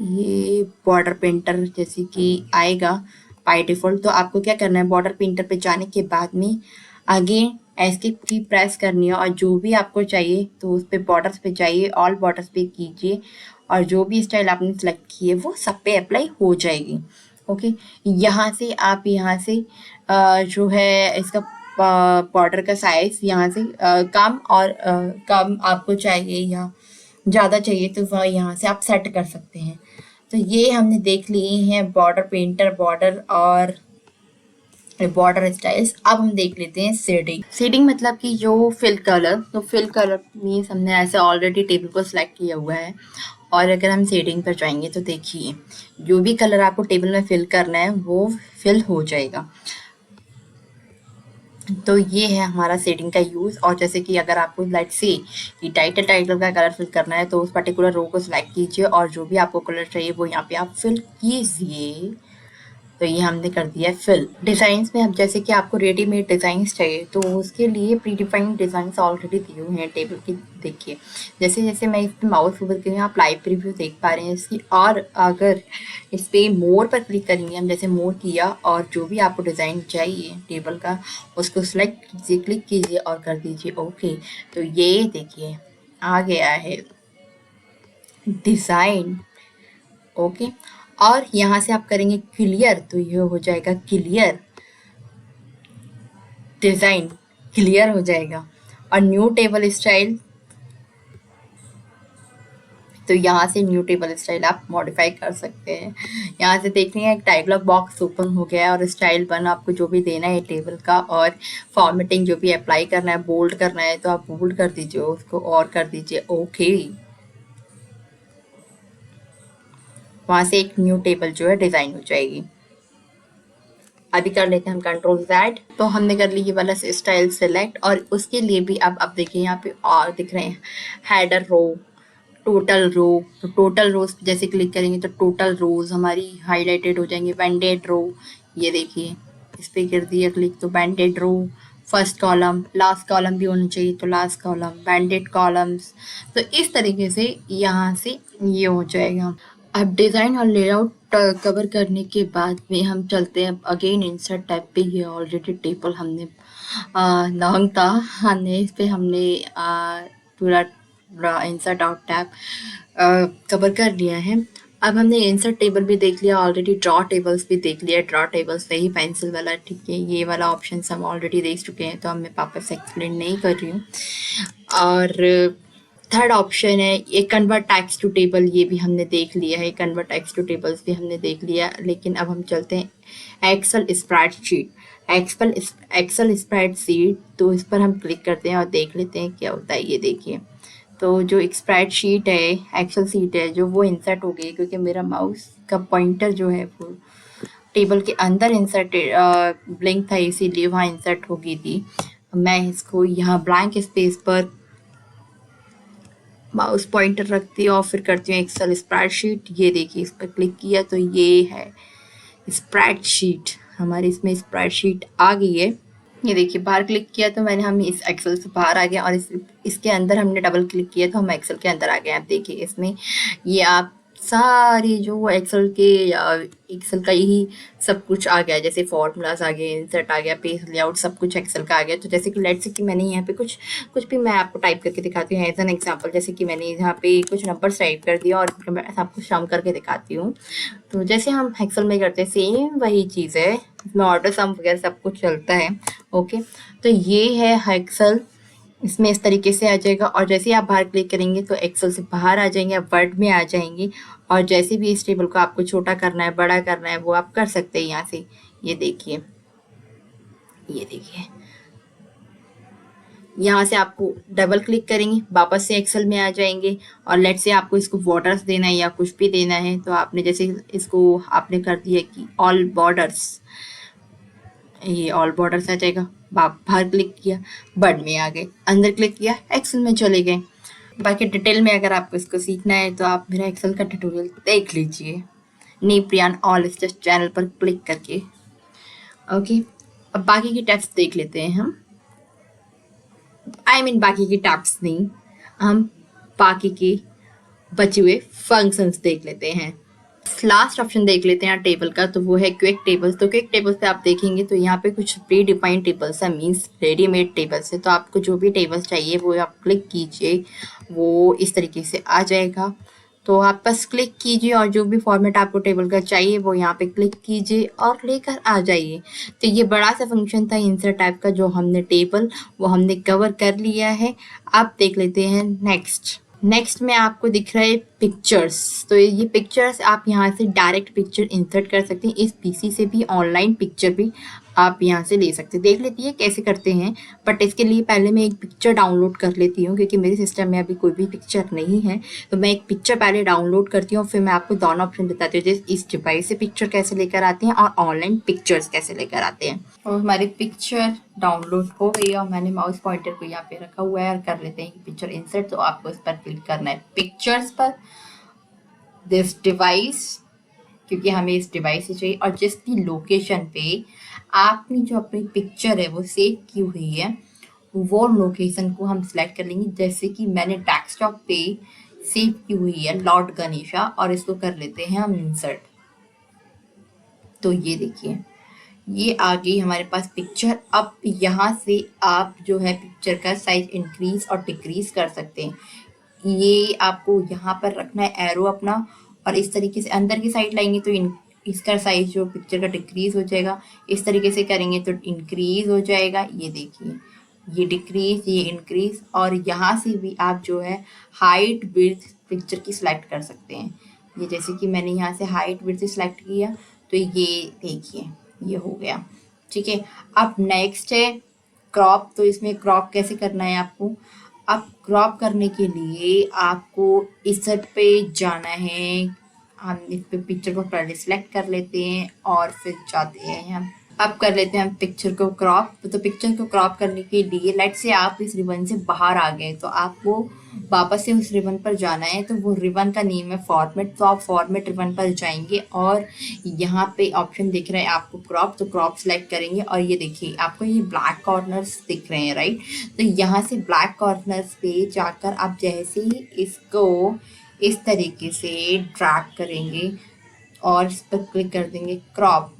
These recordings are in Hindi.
ये बॉर्डर पेंटर जैसे कि आएगा बाय डिफ़ॉल्ट। तो आपको क्या करना है, बॉर्डर पेंटर पे जाने के बाद में अगेन एस्केप की प्रेस करनी है और जो भी आपको चाहिए तो उस पे बॉर्डर्स पे जाइए, ऑल बॉर्डर्स पे कीजिए और जो भी स्टाइल आपने सेलेक्ट की है वो सब पे अप्लाई हो जाएगी। ओके, यहाँ से आप यहाँ से जो है इसका बॉर्डर का साइज़ यहाँ से कम और कम आपको चाहिए या ज़्यादा चाहिए तो वह यहाँ से आप सेट कर सकते हैं। तो ये हमने देख लिए हैं बॉर्डर पेंटर, बॉर्डर और बॉर्डर स्टाइल्स। अब हम देख लेते हैं शेडिंग। शेडिंग मतलब कि जो फिल कलर, तो फिल कलर मीन्स हमने ऐसे ऑलरेडी टेबल को सिलेक्ट किया हुआ है और अगर हम शेडिंग पर जाएंगे तो देखिए जो भी कलर आपको टेबल में फिल करना है वो फिल हो जाएगा। तो ये है हमारा शेडिंग का यूज़। और जैसे कि अगर आपको लेट्स से कि टाइटल का कलर फिल करना है तो उस पर्टिकुलर रो को सिलेक्ट कीजिए और जो भी आपको कलर चाहिए वो यहाँ पे आप फिल कीजिए। तो ये हमने कर दिया है फिल। डिज़ाइंस में अब जैसे कि आपको रेडीमेड डिज़ाइंस चाहिए तो उसके लिए प्री डिफाइंड डिज़ाइंस ऑलरेडी दिए हुए हैं टेबल के। देखिए जैसे जैसे मैं इस पर माउस ओवर कर आप लाइव प्रीव्यू देख पा रहे हैं इसकी। और अगर इस पर मोर पर क्लिक करेंगे हम, जैसे मोर किया और जो भी आपको डिज़ाइन चाहिए टेबल का उसको सिलेक्ट कीजिए, क्लिक कीजिए और कर दीजिए ओके। तो ये देखिए आ गया है डिज़ाइन। ओके, और यहाँ से आप करेंगे क्लियर तो ये हो जाएगा क्लियर डिज़ाइन, क्लियर हो जाएगा। और न्यू टेबल स्टाइल, तो यहाँ से न्यू टेबल स्टाइल आप मॉडिफाई कर सकते हैं। यहाँ से देख रहे हैं एक डायलॉग बॉक्स ओपन हो गया है और स्टाइल वन आपको जो भी देना है टेबल का और फॉर्मेटिंग जो भी अप्लाई करना है, बोल्ड करना है तो आप बोल्ड कर दीजिए उसको और कर दीजिए ओके। वहाँ से एक न्यू टेबल जो है डिज़ाइन हो जाएगी। अभी कर लेते हैं हम कंट्रोल Z। तो हमने कर ली ये वाला स्टाइल सेलेक्ट और उसके लिए भी अब देखिए यहाँ पे और दिख रहे हैं हेडर रो, टोटल रो। तो टोटल रोज जैसे क्लिक करेंगे तो टोटल रोज हमारी हाईलाइटेड हो जाएंगे। बैंडेड रो, ये देखिए इस पे कर दिया क्लिक तो बैंडेड रो। फर्स्ट कॉलम, लास्ट कॉलम भी होना चाहिए तो लास्ट कॉलम, बैंडेड कॉलम्स। तो इस तरीके से यहाँ से ये हो जाएगा। अब डिज़ाइन और लेआउट कवर करने के बाद में हम चलते हैं अगेन इंसर्ट टैब पे। ये ऑलरेडी टेबल हमने लॉन्ग था, हमने इस पे हमने पूरा इंसर्ट आउट टैब कवर कर लिया है। अब हमने इंसर्ट टेबल भी देख लिया ऑलरेडी, ड्रॉ टेबल्स भी देख लिया। ड्रॉ टेबल्स वही पेंसिल वाला, ठीक है, ये वाला ऑप्शन हम ऑलरेडी देख चुके हैं तो अब मैं वापस एक्सप्लेन नहीं कर रही हूँ। और थर्ड ऑप्शन है ये कन्वर्ट टेक्स्ट टू टेबल, ये भी हमने देख लिया है। कन्वर्ट टेक्स्ट टू टेबल्स भी हमने देख लिया। लेकिन अब हम चलते हैं एक्सेल स्प्रेडशीट। एक्सेल स्प्रेडशीट, तो इस पर हम क्लिक करते हैं और देख लेते हैं क्या होता है। ये देखिए तो जो एक स्प्रेडशीट है, एक्सेल सीट है जो वो इंसर्ट हो गई क्योंकि मेरा माउस का पॉइंटर जो है वो टेबल के अंदर इंसर्ट ब्लिंक था इसीलिए वहाँ इंसर्ट हो गई थी। मैं इसको यहाँ ब्लैंक स्पेस पर माउस पॉइंटर रखती हूँ और फिर करती हूँ एक्सेल स्प्रेडशीट। ये देखिए इस पर क्लिक किया तो ये है स्प्रेडशीट, हमारी इसमें स्प्रेडशीट आ गई है। ये देखिए बाहर क्लिक किया तो हम इस एक्सेल से बाहर आ गए और इसके अंदर हमने डबल क्लिक किया तो हम एक्सेल के अंदर आ गए। आप देखिए इसमें ये आप सारी जो एक्सेल का यही सब कुछ आ गया, जैसे फॉर्मूलाज आ गए, इंसर्ट आ गया, पेज लेआउट, सब कुछ एक्सेल का आ गया। तो जैसे कि लेट्स से कि मैंने यहाँ पे कुछ भी मैं आपको टाइप करके दिखाती हूँ एज एन एग्जांपल। जैसे कि मैंने यहाँ पे कुछ नंबर्स टाइप कर दिया और मैं सब कुछ सम करके दिखाती हूँ। तो जैसे हम एक्सेल में करते हैं सेम वही चीज़ है, इसमें ऑर्डर सम वगैरह सब कुछ चलता है। ओके, तो ये है एक्सेल, इसमें इस तरीके से आ जाएगा। और जैसे ही आप बाहर क्लिक करेंगे तो एक्सेल से बाहर आ जाएंगे, आप वर्ड में आ जाएंगे और जैसे भी इस टेबल को आपको छोटा करना है, बड़ा करना है, वो आप कर सकते हैं यहाँ से। ये देखिए यहाँ से आपको डबल क्लिक करेंगे, वापस से एक्सेल में आ जाएंगे और लेट से आपको इसको बॉर्डर्स देना है या कुछ भी देना है तो आपने जैसे इसको आपने कर दिया कि ऑल बॉर्डर्स, ये ऑल बॉर्डर्स आ जाएगा। बाहर क्लिक किया, वर्ड में आ गए, अंदर क्लिक किया, एक्सेल में चले गए। बाकी डिटेल में अगर आपको इसको सीखना है तो आप मेरा एक्सेल का ट्यूटोरियल देख लीजिए नीप्रियान ऑल स्टेज चैनल पर क्लिक करके। ओके, अब बाकी की टैब्स देख लेते हैं हम। बाकी की टैब्स नहीं, हम बाकी के बचे हुए फंक्शंस देख लेते हैं। लास्ट ऑप्शन देख लेते हैं टेबल का, तो वो है क्विक टेबल्स। तो क्विक टेबल्स पे आप देखेंगे तो यहाँ पे कुछ प्री डिफाइंड टेबल्स है, मीन्स रेडीमेड टेबल्स है। तो आपको जो भी टेबल्स चाहिए वो आप क्लिक कीजिए, वो इस तरीके से आ जाएगा। तो आप बस क्लिक कीजिए और जो भी फॉर्मेट आपको टेबल का चाहिए वो यहाँ पे क्लिक कीजिए और लेकर आ जाइए। तो ये बड़ा सा फंक्शन था इंसर्ट टाइप का, जो हमने टेबल वो हमने कवर कर लिया है। आप देख लेते हैं नेक्स्ट में आपको दिख रहा है पिक्चर्स। तो ये पिक्चर्स आप यहाँ से डायरेक्ट पिक्चर इंसर्ट कर सकते हैं, इस पीसी से भी ऑनलाइन पिक्चर भी आप यहाँ से ले सकते हैं। देख लेती है कैसे करते हैं, बट इसके लिए पहले मैं एक पिक्चर डाउनलोड कर लेती हूँ, क्योंकि मेरे सिस्टम में अभी कोई भी पिक्चर नहीं है। तो मैं एक पिक्चर पहले डाउनलोड करती हूँ, फिर मैं आपको दोनों ऑप्शन बताती हूँ, जैसे इस डिवाइस से पिक्चर कैसे लेकर आते हैं और ऑनलाइन पिक्चर्स कैसे लेकर आते हैं। और हमारी पिक्चर डाउनलोड हो गई और मैंने माउस पॉइंटर को यहाँ पे रखा हुआ है और कर लेते हैं पिक्चर इंसर्ट। तो आपको इस पर क्लिक करना है पिक्चर्स पर, दिस डिवाइस, क्योंकि हमें इस डिवाइस से चाहिए, और जिसकी लोकेशन पे आपने जो अपनी पिक्चर है वो सेव की हुई है वो लोकेशन को हम सिलेक्ट कर लेंगे। जैसे कि मैंने डेस्कटॉप पे सेव की हुई है लॉर्ड गणेशा, और इसको कर लेते हैं हम इंसर्ट। तो ये देखिए ये आ गई हमारे पास पिक्चर। अब यहाँ से आप जो है पिक्चर का साइज इंक्रीज और डिक्रीज कर सकते हैं। ये आपको यहाँ पर रखना है एरो अपना, और इस तरीके से अंदर की साइड लाएंगे तो इसका साइज जो पिक्चर का डिक्रीज हो जाएगा, इस तरीके से करेंगे तो इंक्रीज हो जाएगा। ये देखिए ये डिक्रीज, ये इंक्रीज, और यहाँ से भी आप जो है हाइट विड्थ पिक्चर की सिलेक्ट कर सकते हैं। ये जैसे कि मैंने यहाँ से हाइट विड्थ सिलेक्ट किया तो ये देखिए ये हो गया, ठीक है। अब नेक्स्ट है क्रॉप। तो इसमें क्रॉप कैसे करना है आपको, अब क्रॉप करने के लिए आपको इस पे जाना है। हम इस पे पिक्चर को पहले सिलेक्ट कर लेते हैं और फिर जाते हैं हम, अब कर लेते हैं हम पिक्चर को क्रॉप। तो पिक्चर को क्रॉप करने के लिए लेट से आप इस रिबन से बाहर आ गए, तो आपको वापस से उस रिबन पर जाना है। तो वो रिबन का नेम है फॉर्मेट, तो आप फॉर्मेट रिबन पर जाएंगे और यहाँ पे ऑप्शन दिख रहा है आपको क्रॉप, तो क्रॉप सेलेक्ट करेंगे और ये देखिए आपको ये ब्लैक कॉर्नर्स दिख रहे हैं, राइट। तो यहाँ से ब्लैक कॉर्नर्स पे जाकर आप जैसे ही इसको इस तरीके से ड्रैग करेंगे और इस पर क्लिक कर देंगे क्रॉप,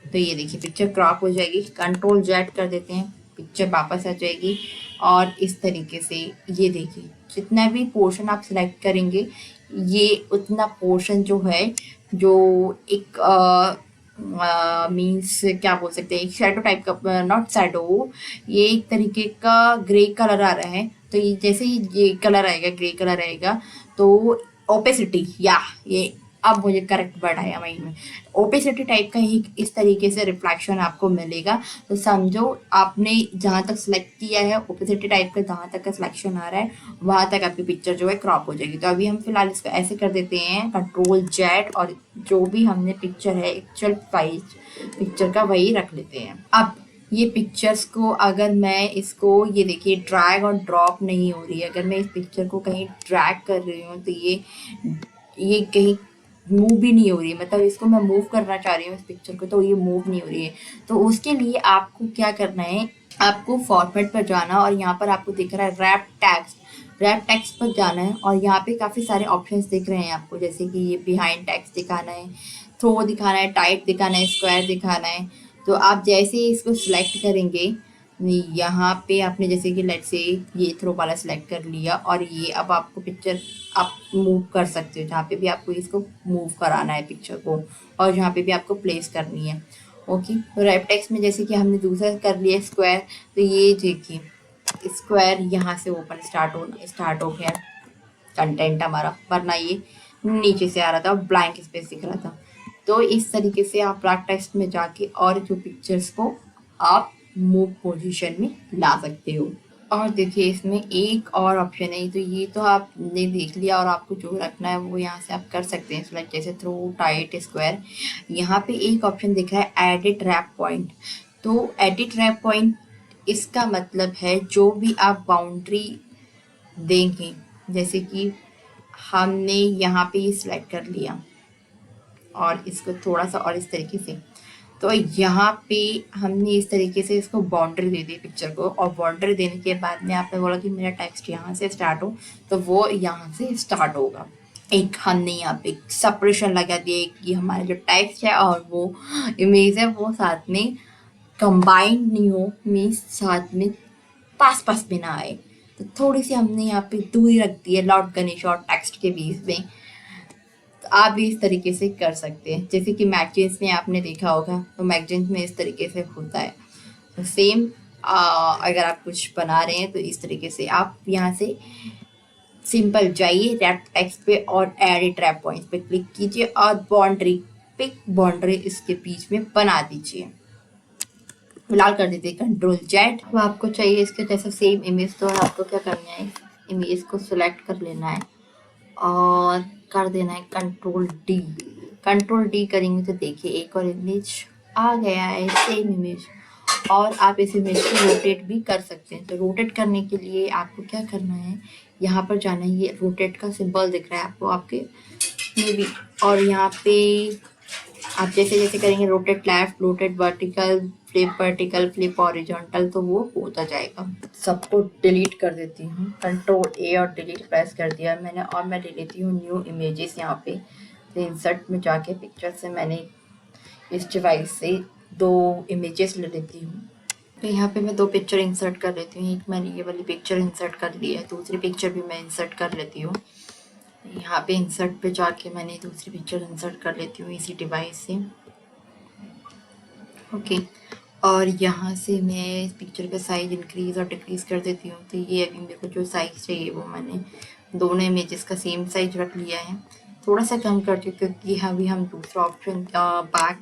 तो ये देखिए पिक्चर क्रॉप हो जाएगी। कंट्रोल जेड कर देते हैं, पिक्चर वापस आ जाएगी। और इस तरीके से ये देखिए जितना भी पोर्शन आप सिलेक्ट करेंगे ये उतना पोर्शन जो है, जो एक मीन्स क्या बोल सकते हैं, एक शैडो टाइप का, नॉट शैडो, ये एक तरीके का ग्रे कलर आ रहा है। तो ये जैसे ही ये कलर आएगा, ग्रे कलर आएगा, तो ओपेसिटी, या ये अब मुझे करेक्ट वर्ड आया माइंड में, ओपेसिटी टाइप का ही इस तरीके से रिफ्लेक्शन आपको मिलेगा। तो समझो आपने जहाँ तक सिलेक्ट किया है ओपेसिटी टाइप का, जहाँ तक का सिलेक्शन आ रहा है वहाँ तक आपकी पिक्चर जो है क्रॉप हो जाएगी। तो अभी हम फिलहाल इसको ऐसे कर देते हैं कंट्रोल जेड, और जो भी हमने पिक्चर है एक्चुअल साइज पिक्चर का वही रख लेते हैं। अब ये पिक्चर्स को अगर मैं इसको, ये देखिए ड्रैग और ड्रॉप नहीं हो रही है, अगर मैं इस पिक्चर को कहीं ड्रैग कर रही हूँ तो ये कहीं मूव भी नहीं हो रही है, मतलब इसको मैं मूव करना चाह रही हूँ इस पिक्चर को, तो ये मूव नहीं हो रही है। तो उसके लिए आपको क्या करना है, आपको फॉर्मेट पर जाना और यहाँ पर आपको दिख रहा है रैप टेक्स्ट पर जाना है, और यहाँ पे काफ़ी सारे ऑप्शंस दिख रहे हैं आपको, जैसे कि ये बिहाइंड टेक्स्ट दिखाना है, थ्रो दिखाना है, टाइप दिखाना है, स्क्वायर दिखाना है। तो आप जैसे ही इसको सिलेक्ट करेंगे, यहाँ पे आपने जैसे कि लेट से ये थ्रो वाला सिलेक्ट कर लिया, और ये अब आपको पिक्चर आप मूव कर सकते हो जहाँ पे भी आपको इसको मूव कराना है पिक्चर को, और जहाँ पे भी आपको प्लेस करनी है। ओके, तो रैप टेक्स्ट में जैसे कि हमने दूसरा कर लिया स्क्वायर, तो ये देखिए स्क्वायर यहाँ से ओपन स्टार्ट हो गया कंटेंट हमारा, वरना ये नीचे से आ रहा था, ब्लैंक स्पेस दिख रहा था। तो इस तरीके से आप रैप टेक्स्ट में जाके और जो पिक्चर्स को आप मूव पोजीशन में ला सकते हो। और देखिए इसमें एक और ऑप्शन है, तो ये तो आपने देख लिया, और आपको जो रखना है वो यहाँ से आप कर सकते हैं सिलेक्ट, जैसे थ्रो, टाइट, स्क्वायर। यहाँ पे एक ऑप्शन दिख रहा है एडिट रैप पॉइंट। तो एडिट रैप पॉइंट इसका मतलब है जो भी आप बाउंड्री देंगे, जैसे कि हमने यहाँ पे ये सिलेक्ट कर लिया और इसको थोड़ा सा और इस तरीके से, तो यहाँ पे हमने इस तरीके से इसको बाउंड्री दे दी पिक्चर को, और बाउंड्री देने के बाद में आपने बोला कि मेरा टेक्स्ट यहाँ से स्टार्ट हो, तो वो यहाँ से स्टार्ट होगा। एक हमने यहाँ पे सेपरेशन लगा दिया कि हमारा जो टेक्स्ट है और वो इमेज है वो साथ में कंबाइंड नहीं हो, मीन्स साथ में पास पास में ना आए। तो थोड़ी सी हमने यहाँ पे दूरी रख दी है लॉर्ड गणेश और टेक्स्ट के बीच में। तो आप भी इस तरीके से कर सकते हैं, जैसे कि मैगजीन्स में आपने देखा होगा, तो मैगजीन्स में इस तरीके से होता है। तो सेम अगर आप कुछ बना रहे हैं तो इस तरीके से आप यहाँ से सिंपल जाइए रैप टेक्स्ट पे और एडिट रैप पॉइंट्स पे क्लिक कीजिए और बाउंड्री इसके बीच में बना दीजिए। फिलहाल कर दीजिए कंट्रोल जेड। अब आपको चाहिए इसके जैसे सेम इमेज, तो आपको क्या करना है, इमेज को सिलेक्ट कर लेना है और कर देना है कंट्रोल डी। कंट्रोल डी करेंगे तो देखिए एक और इमेज आ गया है, सेम इमेज। और आप इस इमेज को रोटेट भी कर सकते हैं। तो रोटेट करने के लिए आपको क्या करना है, यहाँ पर जाना है, ये रोटेट का सिंबल दिख रहा है आपको आपके में भी, और यहाँ पे आप जैसे जैसे करेंगे rotate left, rotate vertical, flip horizontal, तो वो होता जाएगा। सबको डिलीट कर देती हूँ, कंट्रोल ए और डिलीट प्रेस कर दिया मैंने, और मैं ले लेती हूँ न्यू इमेजेस। यहाँ पे तो इंसर्ट में जाके पिक्चर से मैंने इस डिवाइस से 2 इमेजेस ले लेती हूँ। तो यहाँ पे मैं 2 पिक्चर इंसर्ट कर लेती हूँ। एक मैंने ये वाली पिक्चर इंसर्ट कर ली है, दूसरी पिक्चर भी मैं इंसर्ट कर लेती हूँ। यहाँ पे इंसर्ट पे जाके मैंने दूसरी पिक्चर इंसर्ट कर लेती हूँ इसी डिवाइस से। ओके, और यहाँ से मैं इस पिक्चर का साइज इंक्रीज और डिक्रीज कर देती हूँ। तो ये अभी मेरे को जो साइज चाहिए वो मैंने दोनों इमेजेस का सेम साइज रख लिया है। थोड़ा सा कम करती हूँ क्योंकि अभी हम दूसरा ऑप्शन बैक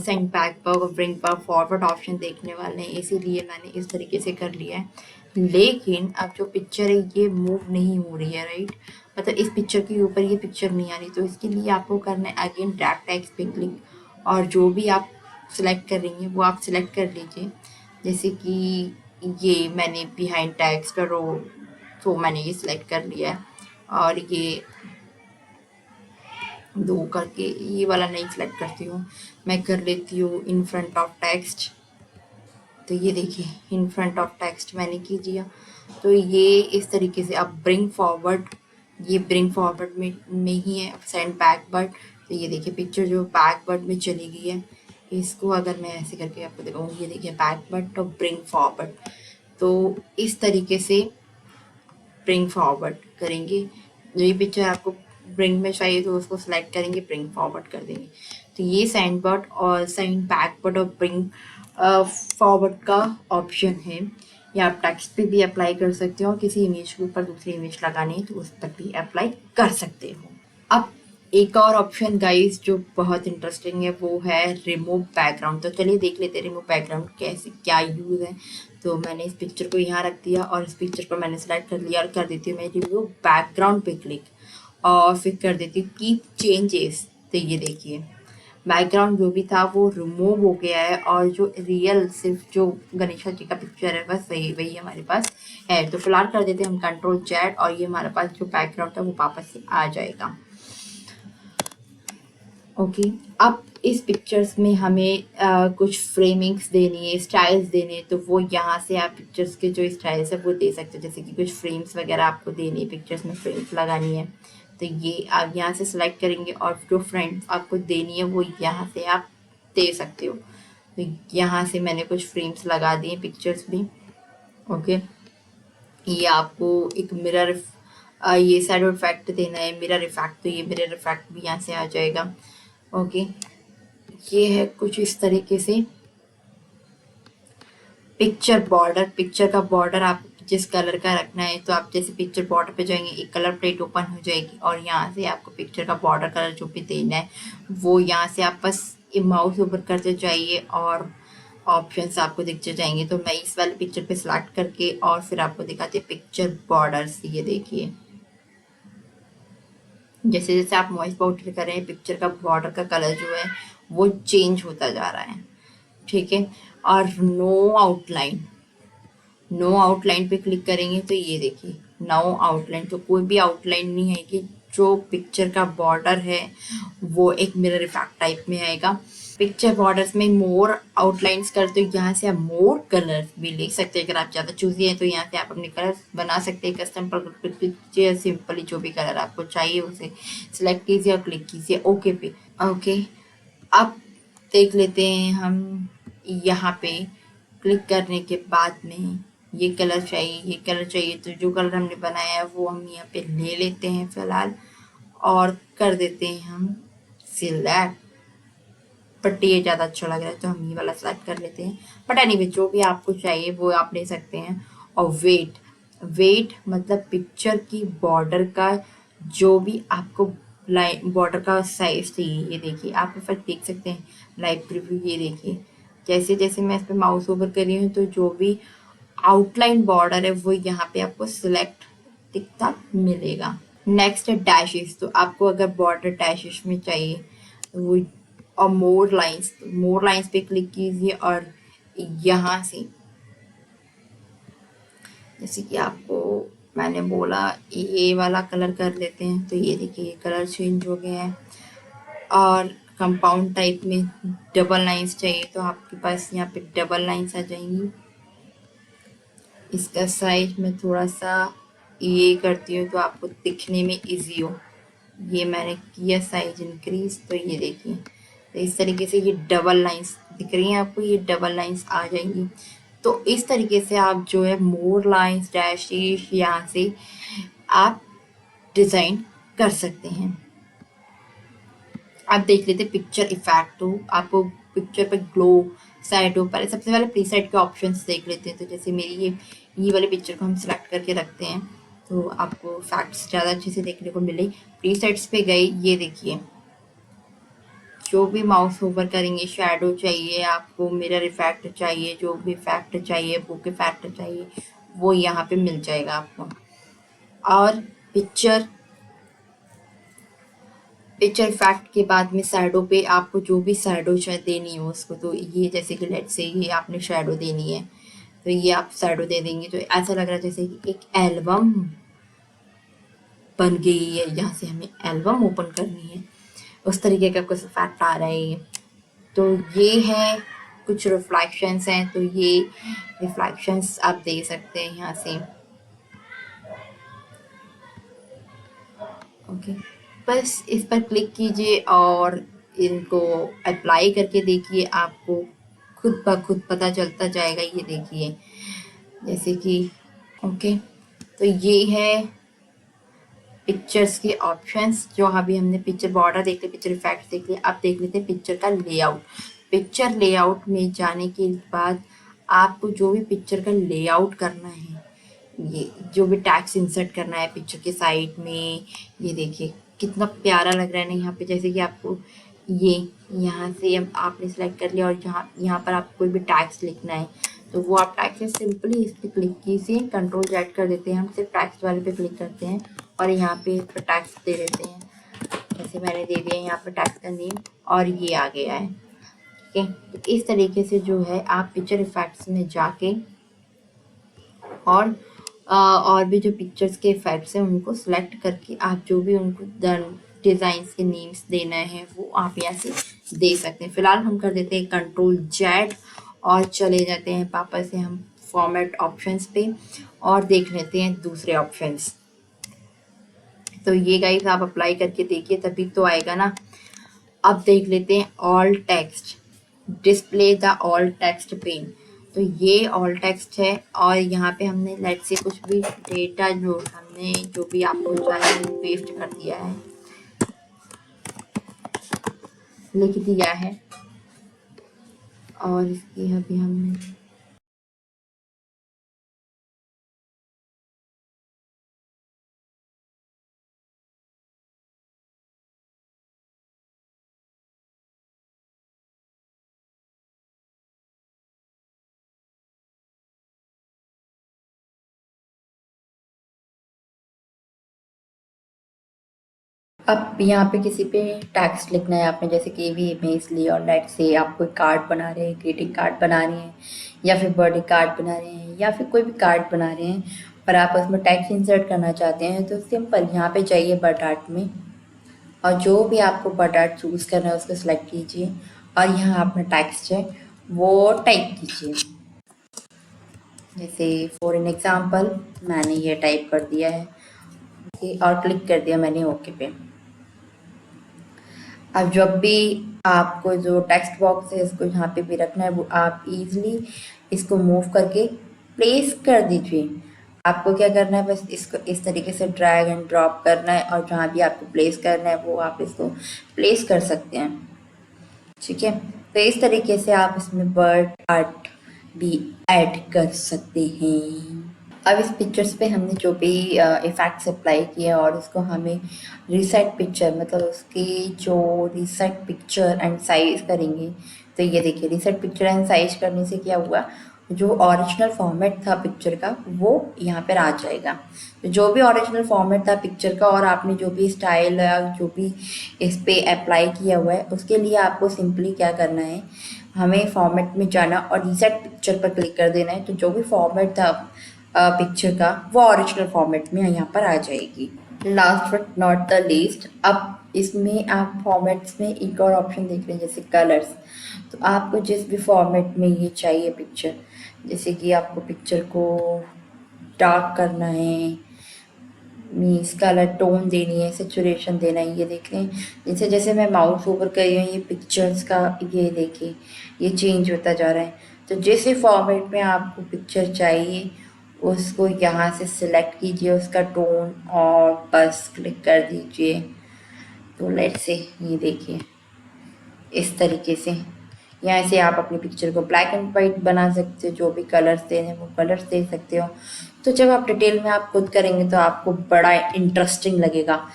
सेंड बैक पर ब्रिंग पर फॉरवर्ड ऑप्शन देखने वाले हैं, इसीलिए मैंने इस तरीके से कर लिया है। लेकिन अब जो पिक्चर है ये मूव नहीं हो रही है, राइट, मतलब इस पिक्चर के ऊपर ये पिक्चर नहीं आ रही। तो इसके लिए आपको करना है अगेन ड्रैग टेक्स्ट पे क्लिक, और जो भी आप सिलेक्ट कर रही हैं वो आप सिलेक्ट कर लीजिए। जैसे कि ये मैंने बिहाइंड टेक्स्ट का रो, तो मैंने ये सिलेक्ट कर लिया है, और ये 2 करके ये वाला नहीं सिलेक्ट करती हूँ, मैं कर लेती हूँ इन फ्रंट ऑफ टेक्स्ट। तो ये देखिए इन फ्रंट ऑफ टेक्स्ट मैंने कीजिए। तो ये इस तरीके से अब ब्रिंग फॉरवर्ड, ये ब्रिंग फॉरवर्ड में ही है, सेंड बैकवर्ड। तो ये देखिए पिक्चर जो बैकवर्ड में चली गई है, इसको अगर मैं ऐसे करके आपको दिखाऊंगी, ये देखिए बैकवर्ड तो ब्रिंग फॉरवर्ड। तो इस तरीके से ब्रिंग फॉरवर्ड करेंगे। जो ये पिक्चर आपको ब्रिंग में चाहिए तो उसको सिलेक्ट करेंगे, ब्रिंग फॉरवर्ड कर देंगे। तो ये सेंड बट और सेंड बैकवर्ड और ब्रिंग फॉरवर्ड का ऑप्शन है। या आप टेक्स्ट पे भी अप्लाई कर सकते हो, और किसी इमेज के ऊपर दूसरी इमेज लगानी है तो उस पर भी अप्लाई कर सकते हो। अब एक और ऑप्शन गाइस जो बहुत इंटरेस्टिंग है वो है रिमूव बैकग्राउंड। तो चलिए देख लेते हैं रिमूव बैकग्राउंड कैसे क्या यूज़ है। तो मैंने इस पिक्चर को यहाँ रख दिया और इस पिक्चर को मैंने सेलेक्ट कर लिया और कर देती हूँ मैं रिमूव बैकग्राउंड पे क्लिक, और फिर कर देती हूँ कीप चेंजेस। तो ये देखिए बैकग्राउंड जो भी था वो रिमूव हो गया है, और जो रियल सिर्फ जो गणेशा जी का पिक्चर है बस वही वही हमारे पास है। तो फिलहाल कर देते हैं हम कंट्रोल जेड, और ये हमारे पास जो बैकग्राउंड था वो वापस से आ जाएगा। ओके, अब इस पिक्चर्स में हमें कुछ फ्रेमिंग्स देनी है, स्टाइल्स देने, तो वो यहाँ से आप पिक्चर्स के जो स्टाइल्स है वो दे सकते हो। जैसे कि कुछ फ्रेम्स वगैरह आपको देनी है, पिक्चर्स में फ्रेम्स लगानी है, तो ये आप यहाँ से सिलेक्ट करेंगे और जो फ्रेम्स आपको देनी है वो यहाँ से आप दे सकते हो। तो यहाँ से मैंने कुछ फ्रेम्स लगा दिए पिक्चर्स में। ओके, ये आपको एक मिरर, ये शैडो इफेक्ट देना है, मिरर इफेक्ट, तो ये मिरर इफेक्ट भी यहाँ से आ जाएगा। ओके, ये है कुछ इस तरीके से पिक्चर बॉर्डर। पिक्चर का बॉर्डर आप जिस कलर का रखना है, तो आप जैसे पिक्चर बॉर्डर पे जाएंगे एक कलर प्लेट ओपन हो जाएगी, और यहाँ से आपको पिक्चर का बॉर्डर कलर जो भी देना है वो यहाँ से आप बस माउस ऊपर करते जाइए और ऑप्शंस आपको दिखते जाएंगे। तो मैं इस वाले पिक्चर पे सिलेक्ट करके और फिर आपको दिखाती पिक्चर बॉर्डर्स। ये देखिए जैसे जैसे आप वॉइस पाउडर कर रहे हैं पिक्चर का बॉर्डर का कलर जो है वो चेंज होता जा रहा है, ठीक है। और नो आउटलाइन, नो आउटलाइन पे क्लिक करेंगे तो ये देखिए नो आउटलाइन, तो कोई भी आउटलाइन नहीं है कि जो पिक्चर का बॉर्डर है वो एक मिरर इफेक्ट टाइप में आएगा। पिक्चर बॉर्डर्स में मोर आउटलाइंस करते हो, यहाँ से आप मोर कलर भी ले सकते हैं। अगर आप ज़्यादा चूजी हैं तो यहाँ से आप अपने कलर बना सकते हैं कस्टम पर क्लिक कीजिए, सिंपली जो भी कलर आपको चाहिए उसे सिलेक्ट कीजिए और क्लिक कीजिए ओके पे। ओके, अब देख लेते हैं हम यहाँ पे क्लिक करने के बाद में ये कलर चाहिए, ये कलर चाहिए, तो जो कलर हमने बनाया है वो हम यहाँ पे ले लेते हैं फिलहाल और कर देते हैं हम सिलेक्ट। बट ये ज़्यादा अच्छा लग रहा है तो हम ये वाला सेलेक्ट कर लेते हैं। बट एनीवे जो भी आपको चाहिए वो आप ले सकते हैं। और वेट, वेट मतलब पिक्चर की बॉर्डर का जो भी आपको लाइन बॉर्डर का साइज चाहिए, ये देखिए आप इफेक्ट देख सकते हैं लाइव प्रीव्यू। ये देखिए जैसे जैसे मैं इस पर माउस ओवर कर रही हूँ तो जो भी आउटलाइन बॉर्डर है वो यहाँ पे आपको सिलेक्ट दिखता मिलेगा। नेक्स्ट है डैशेस, तो आपको अगर बॉर्डर डैशेस में चाहिए तो वो और मोर लाइंस पे क्लिक कीजिए और यहाँ से जैसे कि आपको मैंने बोला ये वाला कलर कर लेते हैं, तो ये देखिए ये कलर चेंज हो गया है। और कंपाउंड टाइप में डबल लाइंस चाहिए तो आपके पास यहाँ पे डबल लाइंस आ जाएंगी। इसका साइज मैं थोड़ा सा ये करती हूँ तो आपको दिखने में इजी हो। ये मैंने किया साइज इंक्रीज, तो ये देखिए तो इस तरीके से ये डबल लाइंस दिख रही हैं आपको, ये डबल लाइंस आ जाएंगी। तो इस तरीके से आप जो है मोर लाइंस डैशेस यहाँ से आप डिज़ाइन कर सकते हैं। आप देख लेते पिक्चर इफेक्ट, तो आपको पिक्चर पर ग्लो शैडो पहले सबसे पहले प्रीसेट के ऑप्शंस देख लेते हैं। तो जैसे मेरी ये वाले पिक्चर को हम सिलेक्ट करके रखते हैं तो आपको फैक्ट्स ज़्यादा अच्छे से देखने को मिले। प्रीसेट्स पे गए, ये देखिए जो भी माउस ओवर करेंगे शैडो चाहिए आपको, मिरर इफेक्ट चाहिए, जो भी इफेक्ट चाहिए, बुक इफेक्ट चाहिए वो यहाँ पे मिल जाएगा आपको। और पिक्चर इफेक्ट के बाद में शैडो पे आपको जो भी शैडो शायद देनी हो उसको, तो ये जैसे कि लेट से ये आपने शैडो देनी है तो ये आप शैडो दे देंगे तो ऐसा लग रहा है जैसे कि एक एल्बम बन गई है। यहाँ से हमें एल्बम ओपन करनी है, उस तरीके का कुछ इफेक्ट आ रहा है ये। तो ये है कुछ रिफ्लेक्शंस हैं, तो ये रिफ्लेक्शंस आप दे सकते हैं यहाँ से। ओके, बस इस पर क्लिक कीजिए और इनको अप्लाई करके देखिए, आपको खुद ब खुद पता चलता जाएगा। ये देखिए जैसे कि ओके, तो ये है पिक्चर्स के ऑप्शंस। जो अभी हमने पिक्चर बॉर्डर देख लिया, पिक्चर इफेक्ट देख लिया, अब देख लेते हैं पिक्चर का लेआउट। पिक्चर लेआउट में जाने के बाद आपको जो भी पिक्चर का लेआउट करना है, ये जो भी टैक्स इंसर्ट करना है पिक्चर के साइड में, ये देखिए कितना प्यारा लग रहा है ना यहाँ पे। जैसे कि आपको ये यहाँ से आपने सेलेक्ट कर लिया और यहाँ पर आपको कोई भी टैक्स लिखना है तो वो आप टैक्स सिंपली इस पर क्लिक कीजिए, कंट्रोल जेड कर देते हैं, हम सिर्फ टैक्स वाले पे क्लिक करते हैं और यहाँ पे इस पर टैक्स दे देते हैं। जैसे मैंने दे दिया यहाँ पर टैक्स का नेम और ये आ गया है। ठीक है, तो इस तरीके से जो है आप पिक्चर इफेक्ट्स में जाके और भी जो पिक्चर्स के इफेक्ट्स हैं उनको सेलेक्ट करके आप जो भी उनको डिज़ाइंस के नेम्स देना है वो आप यहाँ से दे सकते हैं। फिलहाल हम कर देते हैं कंट्रोल जेड और चले जाते हैं वापस से हम फॉर्मेट ऑप्शंस पे और देख लेते हैं दूसरे ऑप्शंस। तो ये गाइस आप अप्लाई करके देखिए तभी तो आएगा ना। अब देख लेते हैं alt text, display the alt text pane. तो ये ऑल टेक्स्ट है और यहाँ पे हमने लेट से कुछ भी डेटा जो हमने जो भी आपको चाहिए पेस्ट कर दिया है, लिख दिया है और इसकी अभी हमने अब यहाँ पे किसी पे टैक्स लिखना है आपने, जैसे कि भी इमेज ली और लेट से आप कोई कार्ड बना रहे हैं, ग्रीटिंग कार्ड बना रहे हैं या फिर बर्थडे कार्ड बना रहे हैं या फिर कोई भी कार्ड बना रहे हैं पर आप उसमें टेक्स्ट इंसर्ट करना चाहते हैं तो सिंपल यहाँ पे जाइए बट आर्ट में, और जो भी आपको बट आर्ट चूज़ करना है उसको सिलेक्ट कीजिए और यहाँ अपना टेक्स्ट है वो टाइप कीजिए। जैसे फॉर एन एग्जांपल मैंने ये टाइप कर दिया है और क्लिक कर दिया मैंने ओके पे। अब जब भी आपको जो टेक्स्ट बॉक्स है इसको यहाँ पे भी रखना है वो आप इजीली इसको मूव करके प्लेस कर दीजिए। आपको क्या करना है, बस इसको इस तरीके से ड्रैग एंड ड्रॉप करना है और जहाँ भी आपको प्लेस करना है वो आप इसको प्लेस कर सकते हैं। ठीक है, तो इस तरीके से आप इसमें बर्ड आर्ट भी ऐड कर सकते हैं। अब इस पिक्चर्स पे हमने जो भी इफ़ेक्ट्स अप्लाई किए और उसको हमें रीसेट पिक्चर मतलब उसकी जो रीसेट पिक्चर एंड साइज करेंगे। तो ये देखिए रीसेट पिक्चर एंड साइज करने से क्या हुआ, जो ओरिजिनल फॉर्मेट था पिक्चर का वो यहाँ पर आ जाएगा। तो जो भी ओरिजिनल फॉर्मेट था पिक्चर का और आपने जो भी स्टाइल या जो भी इस पर अप्लाई किया हुआ है उसके लिए आपको सिंपली क्या करना है, हमें फॉर्मेट में जाना और रीसेट पिक्चर पर क्लिक कर देना है। तो जो भी फॉर्मेट था पिक्चर का वो ओरिजिनल फॉर्मेट में यहाँ पर आ जाएगी। Last but not the least, अब इसमें आप फॉर्मेट्स में एक और ऑप्शन देख रहे हैं जैसे कलर्स। तो आपको जिस भी फॉर्मेट में ये चाहिए पिक्चर, जैसे कि आपको पिक्चर को डार्क करना है, मीन्स कलर टोन देनी है, सेचुरेशन देना है, ये देख रहे हैं जैसे जैसे मैं माउस ओवर कर रही हूँ ये पिक्चर्स का ये देखिए ये चेंज होता जा रहा है। तो जिस फॉर्मेट में आपको पिक्चर चाहिए उसको यहाँ से सिलेक्ट कीजिए उसका टोन और बस क्लिक कर दीजिए। तो लेट्स से ये देखिए इस तरीके से यहाँ से आप अपनी पिक्चर को ब्लैक एंड वाइट बना सकते हो, जो भी कलर्स देने वो कलर्स दे सकते हो। तो जब आप डिटेल में आप खुद करेंगे तो आपको बड़ा इंटरेस्टिंग लगेगा।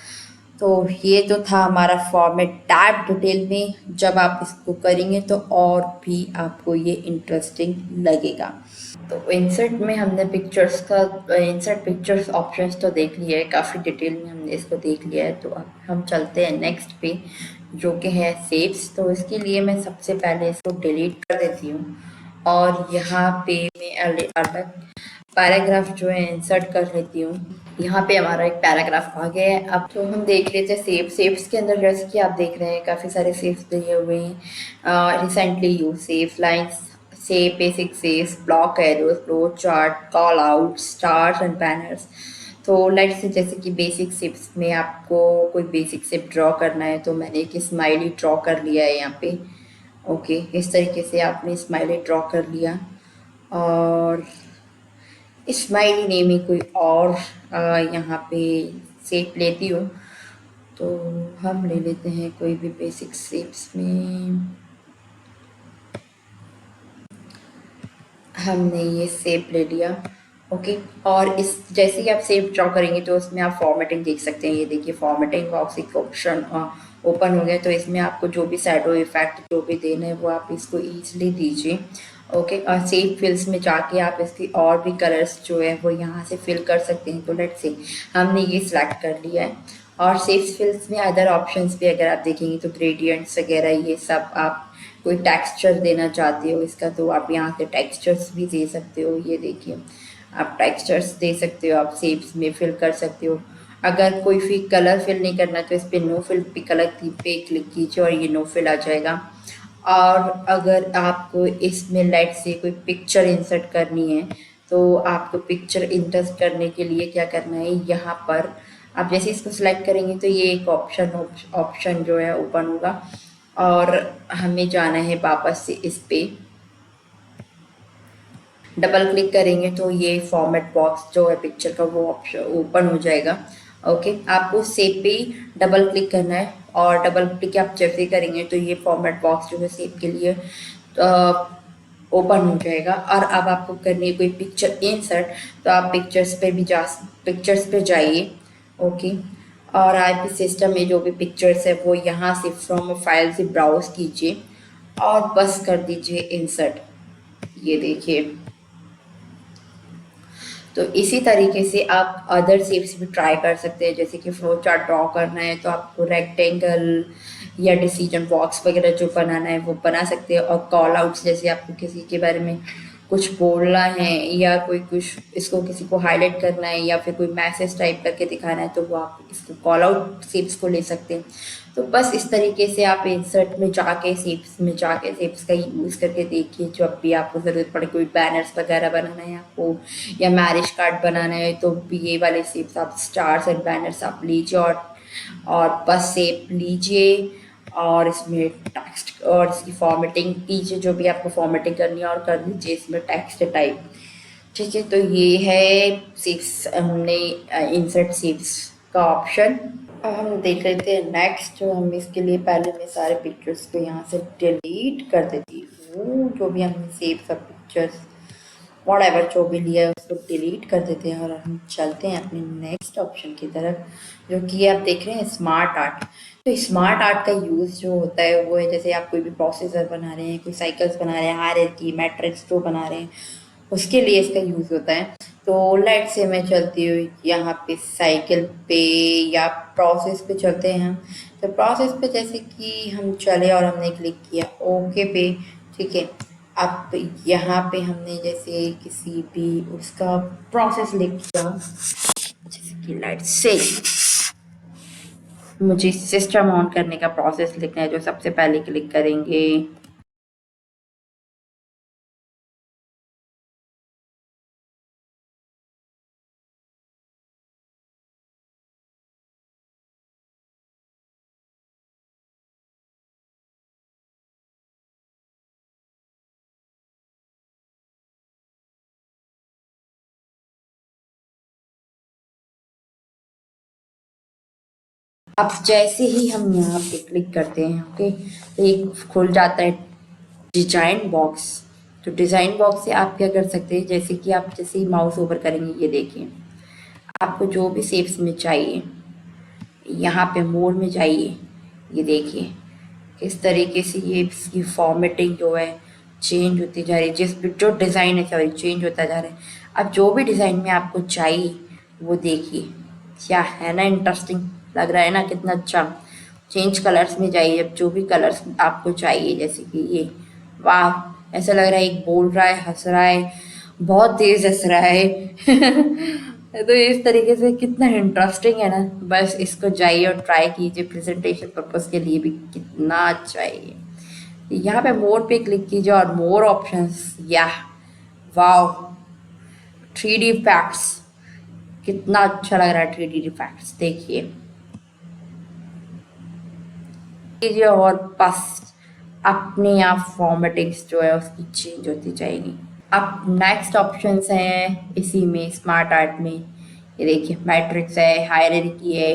तो ये तो था हमारा फॉर्मेट टैब। डिटेल में जब आप इसको करेंगे तो और भी आपको ये इंटरेस्टिंग लगेगा। तो इंसर्ट में हमने पिक्चर्स का इंसर्ट पिक्चर्स ऑप्शंस तो देख लिया है, काफ़ी डिटेल में हमने इसको देख लिया है। तो अब हम चलते हैं नेक्स्ट पे जो कि है सेव्स। तो इसके लिए मैं सबसे पहले इसको डिलीट कर देती हूँ और यहाँ पे मैं अलग पैराग्राफ जो है इंसर्ट कर लेती हूँ। यहाँ पे हमारा एक पैराग्राफ आ गया है। अब तो हम देख लेते हैं सेव्स के अंदर जैसे कि आप देख रहे हैं काफ़ी सारे सेव्स दिए हुए हैं। Recently use save lines, save basic saves, block arrows, flow chart, call out, stars and banners. तो लेट्स से जैसे कि बेसिक सेव्स में आपको कोई बेसिक सेव ड्रॉ करना है तो मैंने एक स्माइली ड्रॉ कर लिया है यहाँ पे। ओके, इस तरीके से आपने स्माइली ड्रॉ कर लिया और स्माइली नेम में कोई और यहाँ पे शेप लेती हूँ। तो हम ले लेते हैं कोई भी बेसिक शेप्स में, हमने ये शेप ले लिया। ओके, और इस जैसे ही आप शेप ड्रॉ करेंगे तो उसमें आप फॉर्मेटिंग देख सकते हैं। ये देखिए फॉर्मेटिंग बॉक्स एक ऑप्शन ओपन हो गया। तो इसमें आपको जो भी शैडो इफेक्ट जो भी देना है वो आप इसको ईजिली दीजिए। ओके, और सेव फिल्स में जाके आप इसकी और भी कलर्स जो है वो यहाँ से फिल कर सकते हैं। तो लेट्स से हमने ये सिलेक्ट कर लिया है और सेव फिल्स में अदर ऑप्शंस भी अगर आप देखेंगे तो ग्रेडियंट्स वगैरह ये सब, आप कोई टेक्सचर देना चाहते हो इसका तो आप यहाँ से टेक्सचर्स भी दे सकते हो। ये देखिए आप टेक्सचर्स दे सकते हो, आप शेप्स में फिल कर सकते हो। अगर कोई भी कलर फिल नहीं करना तो इस पर नो फिल पे कलर पे क्लिक कीजिए और ये नो फिल आ जाएगा। और अगर आपको इसमें लाइट से कोई पिक्चर इंसर्ट करनी है तो आपको पिक्चर इंसर्ट करने के लिए क्या करना है, यहाँ पर आप जैसे इसको सिलेक्ट करेंगे तो ये एक ऑप्शन जो है ओपन होगा और हमें जाना है वापस से इस पे डबल क्लिक करेंगे तो ये फॉर्मेट बॉक्स जो है पिक्चर का वो ऑप्शन ओपन हो जाएगा। ओके, आपको सेव पे ही डबल क्लिक करना है और डबल क्लिक आप जैसे करेंगे तो ये फॉर्मेट बॉक्स जो है सेव के लिए ओपन हो जाएगा। और अब आपको करनी है कोई पिक्चर इंसर्ट तो आप पिक्चर्स पे जाइए। ओके, और आपके सिस्टम में जो भी पिक्चर्स है वो यहाँ से फ्रॉम फाइल से ब्राउज कीजिए और बस कर दीजिए इंसर्ट। ये देखिए, तो इसी तरीके से आप अदर शेप्स भी ट्राई कर सकते हैं। जैसे कि फ्लो चार्ट ड्रॉ करना है तो आपको रेक्टेंगल या डिसीजन बॉक्स वगैरह जो बनाना है वो बना सकते हैं। और कॉल आउट्स जैसे आपको किसी के बारे में कुछ बोलना है या कोई कुछ इसको किसी को हाईलाइट करना है या फिर कोई मैसेज टाइप करके दिखाना है तो वो आप इसको कॉल आउट शेप्स को ले सकते हैं। तो बस इस तरीके से आप इंसर्ट में जाके शेप्स का यूज़ करके देखिए, जब भी आपको ज़रूरत पड़े, कोई बैनर्स वगैरह बनाना है आपको या मैरिज कार्ड बनाना है तो भी ये वाले शेप्स आप स्टार्स एंड बैनर्स आप लीजिए और बस शेप लीजिए और इसमें टेक्स्ट और इसकी फॉर्मेटिंग कीजिए, जो भी आपको फॉर्मेटिंग करनी है और कर दीजिए इसमें टेक्स्ट टाइप। ठीक है, तो ये है शेप्स, हमने इंसर्ट शेप्स का ऑप्शन। अब हम देख लेते हैं नेक्स्ट। तो हम इसके लिए पहले मैं सारे पिक्चर्स को यहाँ से डिलीट कर देती हूँ, जो भी हमने सेव सब पिक्चर्स व्हाटएवर जो भी लिया है उसको डिलीट कर देते हैं और हम चलते हैं अपने नेक्स्ट ऑप्शन की तरफ, जो कि आप देख रहे हैं स्मार्ट आर्ट। तो स्मार्ट आर्ट का यूज़ जो होता है वो है, जैसे आप कोई भी प्रोसेसर बना रहे हैं, कोई साइकिल्स बना रहे हैं, हायरार्की मैट्रिक्स जो बना रहे हैं, उसके लिए इसका यूज़ होता है। तो लेट से मैं चलती हूँ यहाँ पे साइकिल पे या प्रोसेस पे चलते हैं हम। तो प्रोसेस पे जैसे कि हम चले और हमने क्लिक किया ओके पे, ठीक है। अब यहाँ पे हमने जैसे किसी भी उसका प्रोसेस लिख दिया, जैसे कि लाइट से मुझे सिस्टम ऑन करने का प्रोसेस लिखना है, जो सबसे पहले क्लिक करेंगे अब जैसे ही हम यहाँ पे क्लिक करते हैं ओके, तो एक खुल जाता है डिजाइन बॉक्स। तो डिजाइन बॉक्स से आप क्या कर सकते हैं, जैसे कि आप जैसे ही माउस ओवर करेंगे ये देखिए, आपको जो भी शेप्स में चाहिए यहाँ पे मोड में जाइए, ये देखिए किस तरीके से ये इसकी फॉर्मेटिंग जो है चेंज होती जा रही है, जो डिज़ाइन है सॉरी चेंज होता जा रहा है। अब जो भी डिज़ाइन में आपको चाहिए वो देखिए, क्या है ना इंटरेस्टिंग लग रहा है ना, कितना अच्छा। चेंज कलर्स में जाइए, अब जो भी कलर्स आपको चाहिए, जैसे कि ये, वाह ऐसा लग रहा है एक बोल रहा है, हंस रहा है, बहुत तेज हंस रहा है तो इस तरीके से कितना इंटरेस्टिंग है ना। बस इसको जाइए और ट्राई कीजिए, प्रेजेंटेशन पर्पस के लिए भी कितना अच्छा है ये। यहाँ पे मोर पे क्लिक कीजिए और मोर ऑप्शंस, या वाओ 3D इफेक्ट्स, कितना अच्छा लग रहा है 3D इफेक्ट्स देखिए कीजिए और बस अपने आप फॉर्मेटिंग्स जो है उसकी चेंज होती जाएगी। अब नेक्स्ट ऑप्शंस हैं इसी में स्मार्ट आर्ट में, ये देखिए मैट्रिक्स है, हायरार्की है।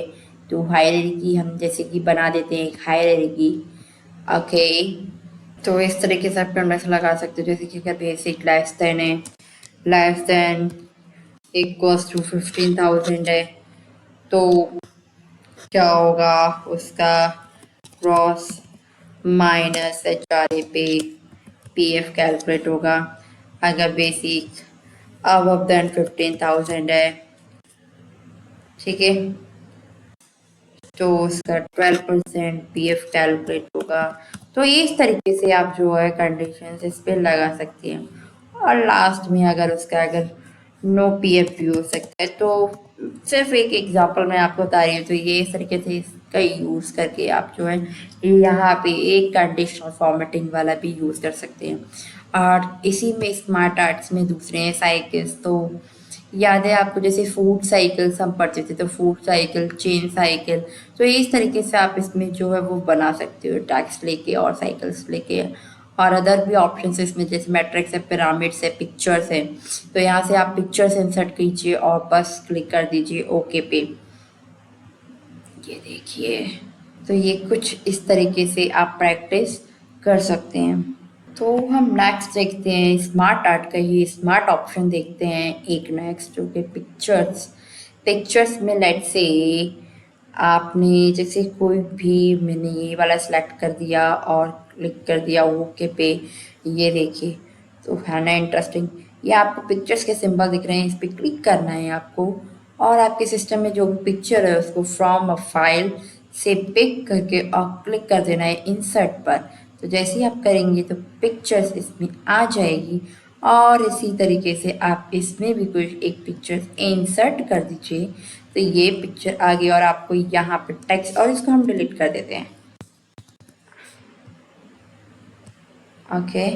तो हायरार्की हम जैसे कि बना देते हैं एक हायरार्की, ओके। तो इस तरीके से आप कंडेंस लगा सकते हो, जैसे कि अगर बेसिक लेस देन है, लेस देन इक्वल्स टू 15,000 है तो क्या होगा उसका क्रॉस माइनस HRA पे PF कैलकुलेट होगा। अगर बेसिक अबव देन 15,000 है, ठीक है, तो उसका 12% PF कैलकुलेट होगा। तो इस तरीके से आप जो है कंडीशन इस पर लगा सकते हैं। और लास्ट में अगर उसका अगर नो PF भी हो सकता है, तो सिर्फ एक एग्जांपल मैं आपको बता रही हूँ। तो ये इस तरीके से इसका यूज़ करके आप जो है यहाँ पे एक कंडीशनल फॉर्मेटिंग वाला भी यूज़ कर सकते हैं। और इसी में स्मार्ट आर्ट्स में दूसरे हैं साइकिल्स। तो याद है आपको, जैसे फूड साइकिल्स हम पढ़ते थे, तो फूड साइकिल, चेन साइकिल, तो इस तरीके से आप इसमें जो है वो बना सकते हो टैक्स लेके और साइकिल्स लेके। और अदर भी ऑप्शन है इसमें, जैसे मैट्रिक्स है, पिरामिड्स है, पिक्चर्स है। तो यहाँ से आप पिक्चर्स इंसर्ट कीजिए और बस क्लिक कर दीजिए ओके पे, ये देखिए। तो ये कुछ इस तरीके से आप प्रैक्टिस कर सकते हैं। तो हम नेक्स्ट देखते हैं स्मार्ट आर्ट का ये स्मार्ट ऑप्शन देखते हैं एक नेक्स्ट, जो कि पिक्चर्स। पिक्चर्स में लेट से आपने जैसे कोई भी, मैंने ये वाला सेलेक्ट कर दिया और क्लिक कर दिया ओके पे, ये देखिए। तो है ना इंटरेस्टिंग, ये आपको पिक्चर्स के सिंबल दिख रहे हैं, इस पर क्लिक करना है आपको और आपके सिस्टम में जो भी पिक्चर है उसको फ्रॉम अ फाइल से पिक करके और क्लिक कर देना है इंसर्ट पर। तो जैसे ही आप करेंगे तो पिक्चर्स इसमें आ जाएगी और इसी तरीके से आप इसमें भी कोई एक पिक्चर इंसर्ट कर दीजिए तो ये पिक्चर आ गई और आपको यहाँ पे टेक्स्ट, और इसको हम डिलीट कर देते हैं। ओके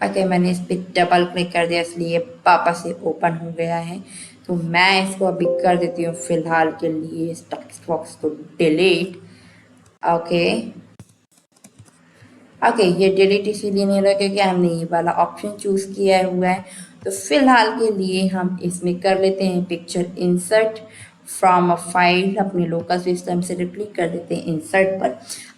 ओके, मैंने इस पर डबल क्लिक कर दिया इसलिए वापस से ओपन हो गया है। तो मैं इसको अभी कर देती हूँ फिलहाल के लिए इस टेक्स्ट बॉक्स को डिलीट। ओके ओके, ये डिलीट इसीलिए नहीं रहा क्योंकि हमने ये वाला ऑप्शन चूज किया हुआ है। तो फिलहाल के लिए हम इसमें कर लेते हैं picture insert from a file, अपने लोकल सिस्टम से क्लिक कर देते हैं इंसर्ट पर।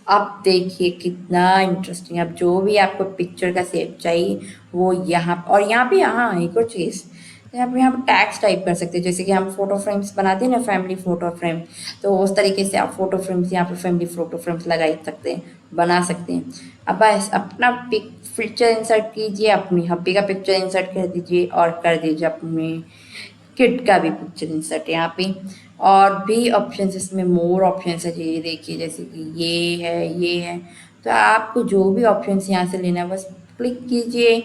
अब देखिए कितना इंटरेस्टिंग, अब जो भी आपको पिक्चर का शेप चाहिए वो यहाँ, और यहाँ पे हाँ एक और चीज़, आप यहाँ पर टैग्स टाइप कर सकते हैं, जैसे कि हम फोटो फ्रेम्स बनाते हैं ना, फैमिली फोटो फ्रेम, तो उस तरीके से आप फोटो फ्रेम्स यहाँ पर फैमिली फोटो फ्रेम्स लगा सकते हैं, बना सकते हैं। अब बस अपना पिक्चर इंसर्ट कीजिए, अपनी हब्बी का पिक्चर इंसर्ट कर दीजिए और कर दीजिए अपने किड का भी पिक्चर इंसर्ट यहाँ पे। और भी ऑप्शंस इसमें मोर ऑप्शंस है, ये देखिए जैसे कि ये है, तो आपको जो भी ऑप्शंस यहाँ से लेना है बस क्लिक कीजिए,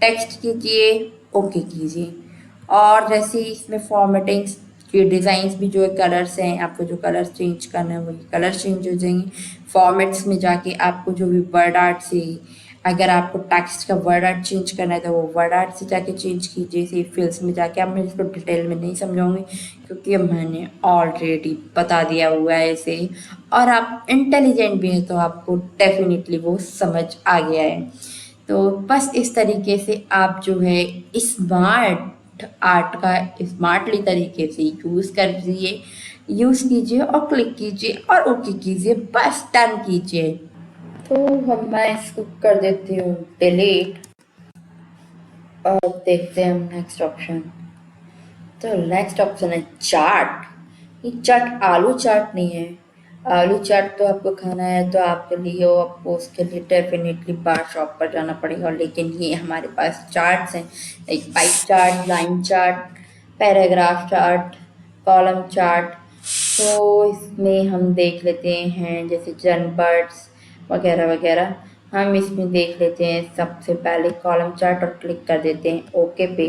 टेक्स्ट कीजिए, ओके कीजिए। और जैसे इसमें फॉर्मेटिंग के डिज़ाइंस भी जो है, कलर्स हैं, आपको जो कलर्स चेंज करना है वही कलर चेंज हो जाएंगे। फॉर्मेट्स में जाके आपको जो भी वर्ड आर्ट से, अगर आपको टेक्स्ट का वर्ड आर्ट चेंज करना है तो वो वर्ड आर्ट से जाके चेंज कीजिए। से फिल्स में जाके, अब मैं इसको डिटेल में नहीं समझाऊंगी क्योंकि मैंने ऑलरेडी बता दिया हुआ है इसे, और आप इंटेलिजेंट भी हैं तो आपको डेफिनेटली वो समझ आ गया है। तो बस इस तरीके से आप जो है स्मार्ट आर्ट का स्मार्टली तरीके से यूज़ कीजिए और क्लिक कीजिए और ओके कीजिए, बस डन कीजिए। तो मैं इसको कर देती हूँ डिलीट और देखते हैं हम नेक्स्ट ऑप्शन। तो नेक्स्ट ऑप्शन है चाट। ये चाट आलू चाट नहीं है, आलू चाट तो आपको खाना है तो आपके लिए, आपको उसके लिए डेफिनेटली बार शॉप पर जाना पड़ेगा, लेकिन ये हमारे पास चार्ट्स हैं, एक pie chart, line chart, paragraph chart, column chart. तो इसमें हम देख लेते हैं जैसे जनबर्ड्स वगैरह वगैरह, हम इसमें देख लेते हैं सबसे पहले कॉलम चार्ट और क्लिक कर देते हैं ओके पे।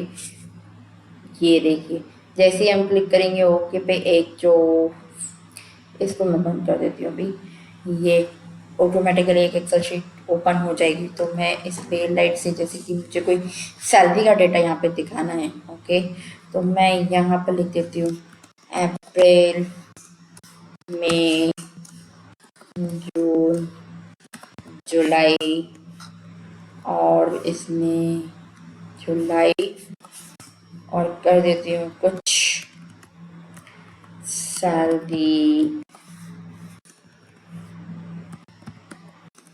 ये देखिए जैसे ही हम क्लिक करेंगे ओके पे, एक जो, इसको मैं बंद कर देती हूँ अभी, ये ऑटोमेटिकली एक एक्सेल शीट ओपन हो जाएगी। तो मैं इस पे लाइट से, जैसे कि मुझे कोई सैलरी का डेटा यहाँ पे दिखाना है, ओके, तो मैं यहाँ पे लिख देती हूँ अप्रैल, मई, जून, जुलाई, और इसमें जुलाई, और कर देती हूँ कुछ सैलरी,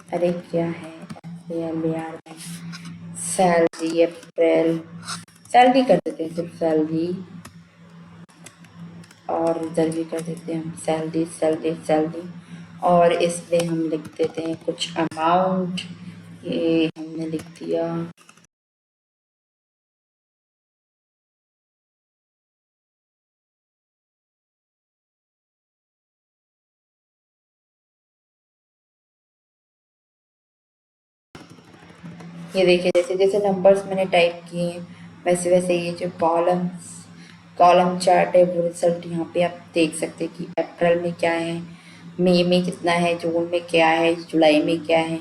अरे क्या है यार, सैलरी अप्रैल, सैलरी कर देते हैं सिर्फ सैलरी, और इधर भी कर देते हैं हम सैलरी सैलरी सैलरी, और इसमें हम लिख देते हैं कुछ अमाउंट, ये हमने लिख दिया। ये देखिए जैसे जैसे नंबर्स मैंने टाइप किए हैं वैसे वैसे ये जो कॉलम चार्ट है वो रिजल्ट यहाँ पे आप देख सकते हैं कि अप्रैल में क्या है, मई में कितना है, जून में क्या है, जुलाई में क्या है।